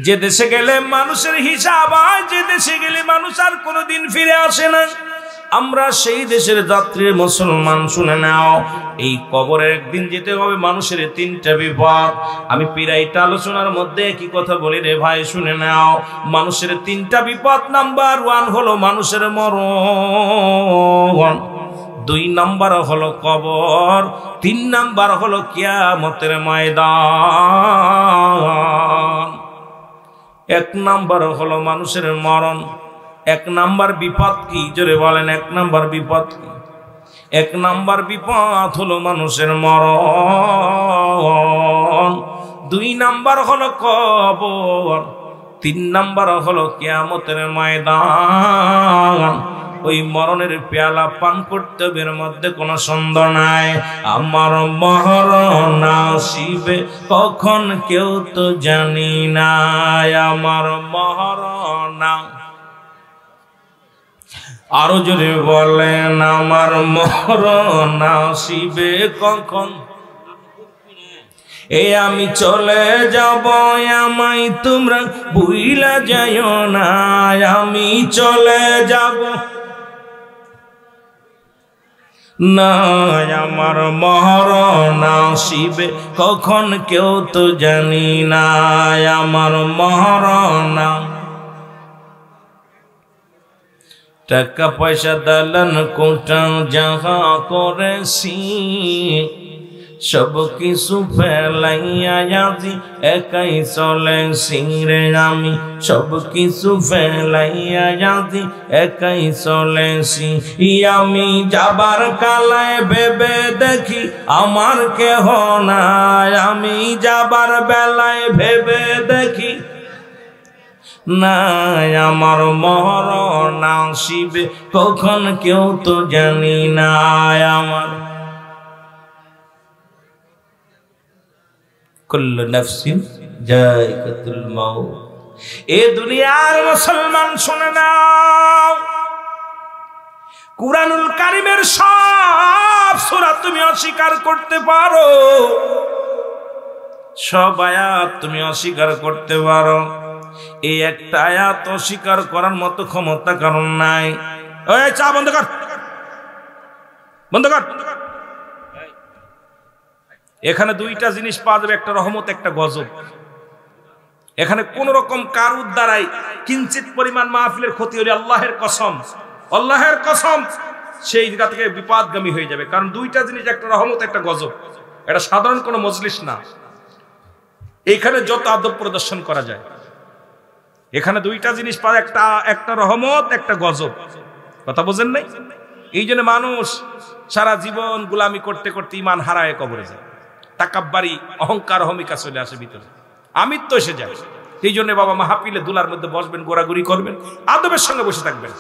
যে দেশে গেলে মানুষের হিসাব হয়, যে দেশে গেলে মানুষ আর কোনোদিন ফিরে আসে না। আমরা সেই দেশের যাত্রী মুসলমান, শুনে নাও, এই কবরে একদিন যেতে হবে মানুষের 3টা বিপদ। আমি পিরাইটা আলোচনার মধ্যে কি কথা বলি রে ভাই, শুনে নাও। মানুষের 3টা বিপদ। নাম্বার 1 হলো মানুষের মরণ, 2 নাম্বার হলো কবর, 3 নাম্বার হলো কিয়ামতের ময়দান। 1 নাম্বার হলো মানুষের মরণ। 1 নাম্বার বিপদ কি? জোরে বলেন, 1 নাম্বার বিপদ কি? 1 নাম্বার বিপদ হলো মানুষের মরণ, 2 নাম্বার হলো কবর, 3 নাম্বার হলো কিয়ামতের ময়দান। ওই মরণের পেয়ালা পান করতে হবে, এর মধ্যে কোনো সন্দেহ নাই। আমার মরণ আসিবে কখন কেউ তো জানি না, আমার মরণ। আরো জোরে বলেন, আমার মরণ আসিবে কখন। এ আমি চলে যাব, আমায় তোমরা ভুইলা যাইও না, আমি চলে যাব না, আমার মরণ আসিবে কখন কেউ তো জানি না, আমার মরণ। টাকা পয়সা দালান কোঠা যাহা করেছি, সব কিছু ফেলাইয়া আজি একাই চলেছি রে আমি, সব কিছু ফেলাইয়া আজি একাই চলেছি। আমি যাবার কালায় ভেবে দেখি আমার কেহ নাই, আমি যাবার বেলায় ভেবে দেখি নাই, আমার মরণ আসিবে কখন কেউ তো জানি না, আমার। কুল্লু নাফসিন যায়কাতুল মাউত। এ দুনিয়ার মুসলমান শুনে নাও, কুরআনুল কারীমের সব সূরা তুমি অস্বীকার করতে পারো, সব আয়াত তুমি অস্বীকার করতে পারো, এই একটা আয়াত অস্বীকার করার মতো ক্ষমতা কারণ নাই। ওই চা বন্ধ কর, বন্ধ কর। এখানে দুইটা জিনিস পাওয়া যাবে, একটা রহমত, একটা গজব। এখানে কোন রকম কারুর দ্বারাই কিঞ্চিত পরিমাণ মাহফিলের ক্ষতি হলে আল্লাহের কসম, আল্লাহের কসম সেই জায়গা থেকে বিপদগামী হয়ে যাবে। কারণ দুইটা জিনিস, একটা রহমত, একটা গজব। এটা সাধারণ কোনো মজলিস না, এখানে যত আদব প্রদর্শন করা যায়। এখানে দুইটা জিনিস পাওয়া, একটা রহমত, একটা গজব। কথা বোঝেন নাই? এই জন্য মানুষ সারা জীবন গোলামি করতে করতে ইমান হারায় কবরে যায়, তাকাব্বারি অহংকার অহমিকা চলে আসে ভিতরে, আমিত্ব এসে যায়। এই জন্য বাবা মাহফিলে দুলার মধ্যে বসবেন, গোড়াগুড়ি করবেন, আদবের সঙ্গে বসে থাকবেন।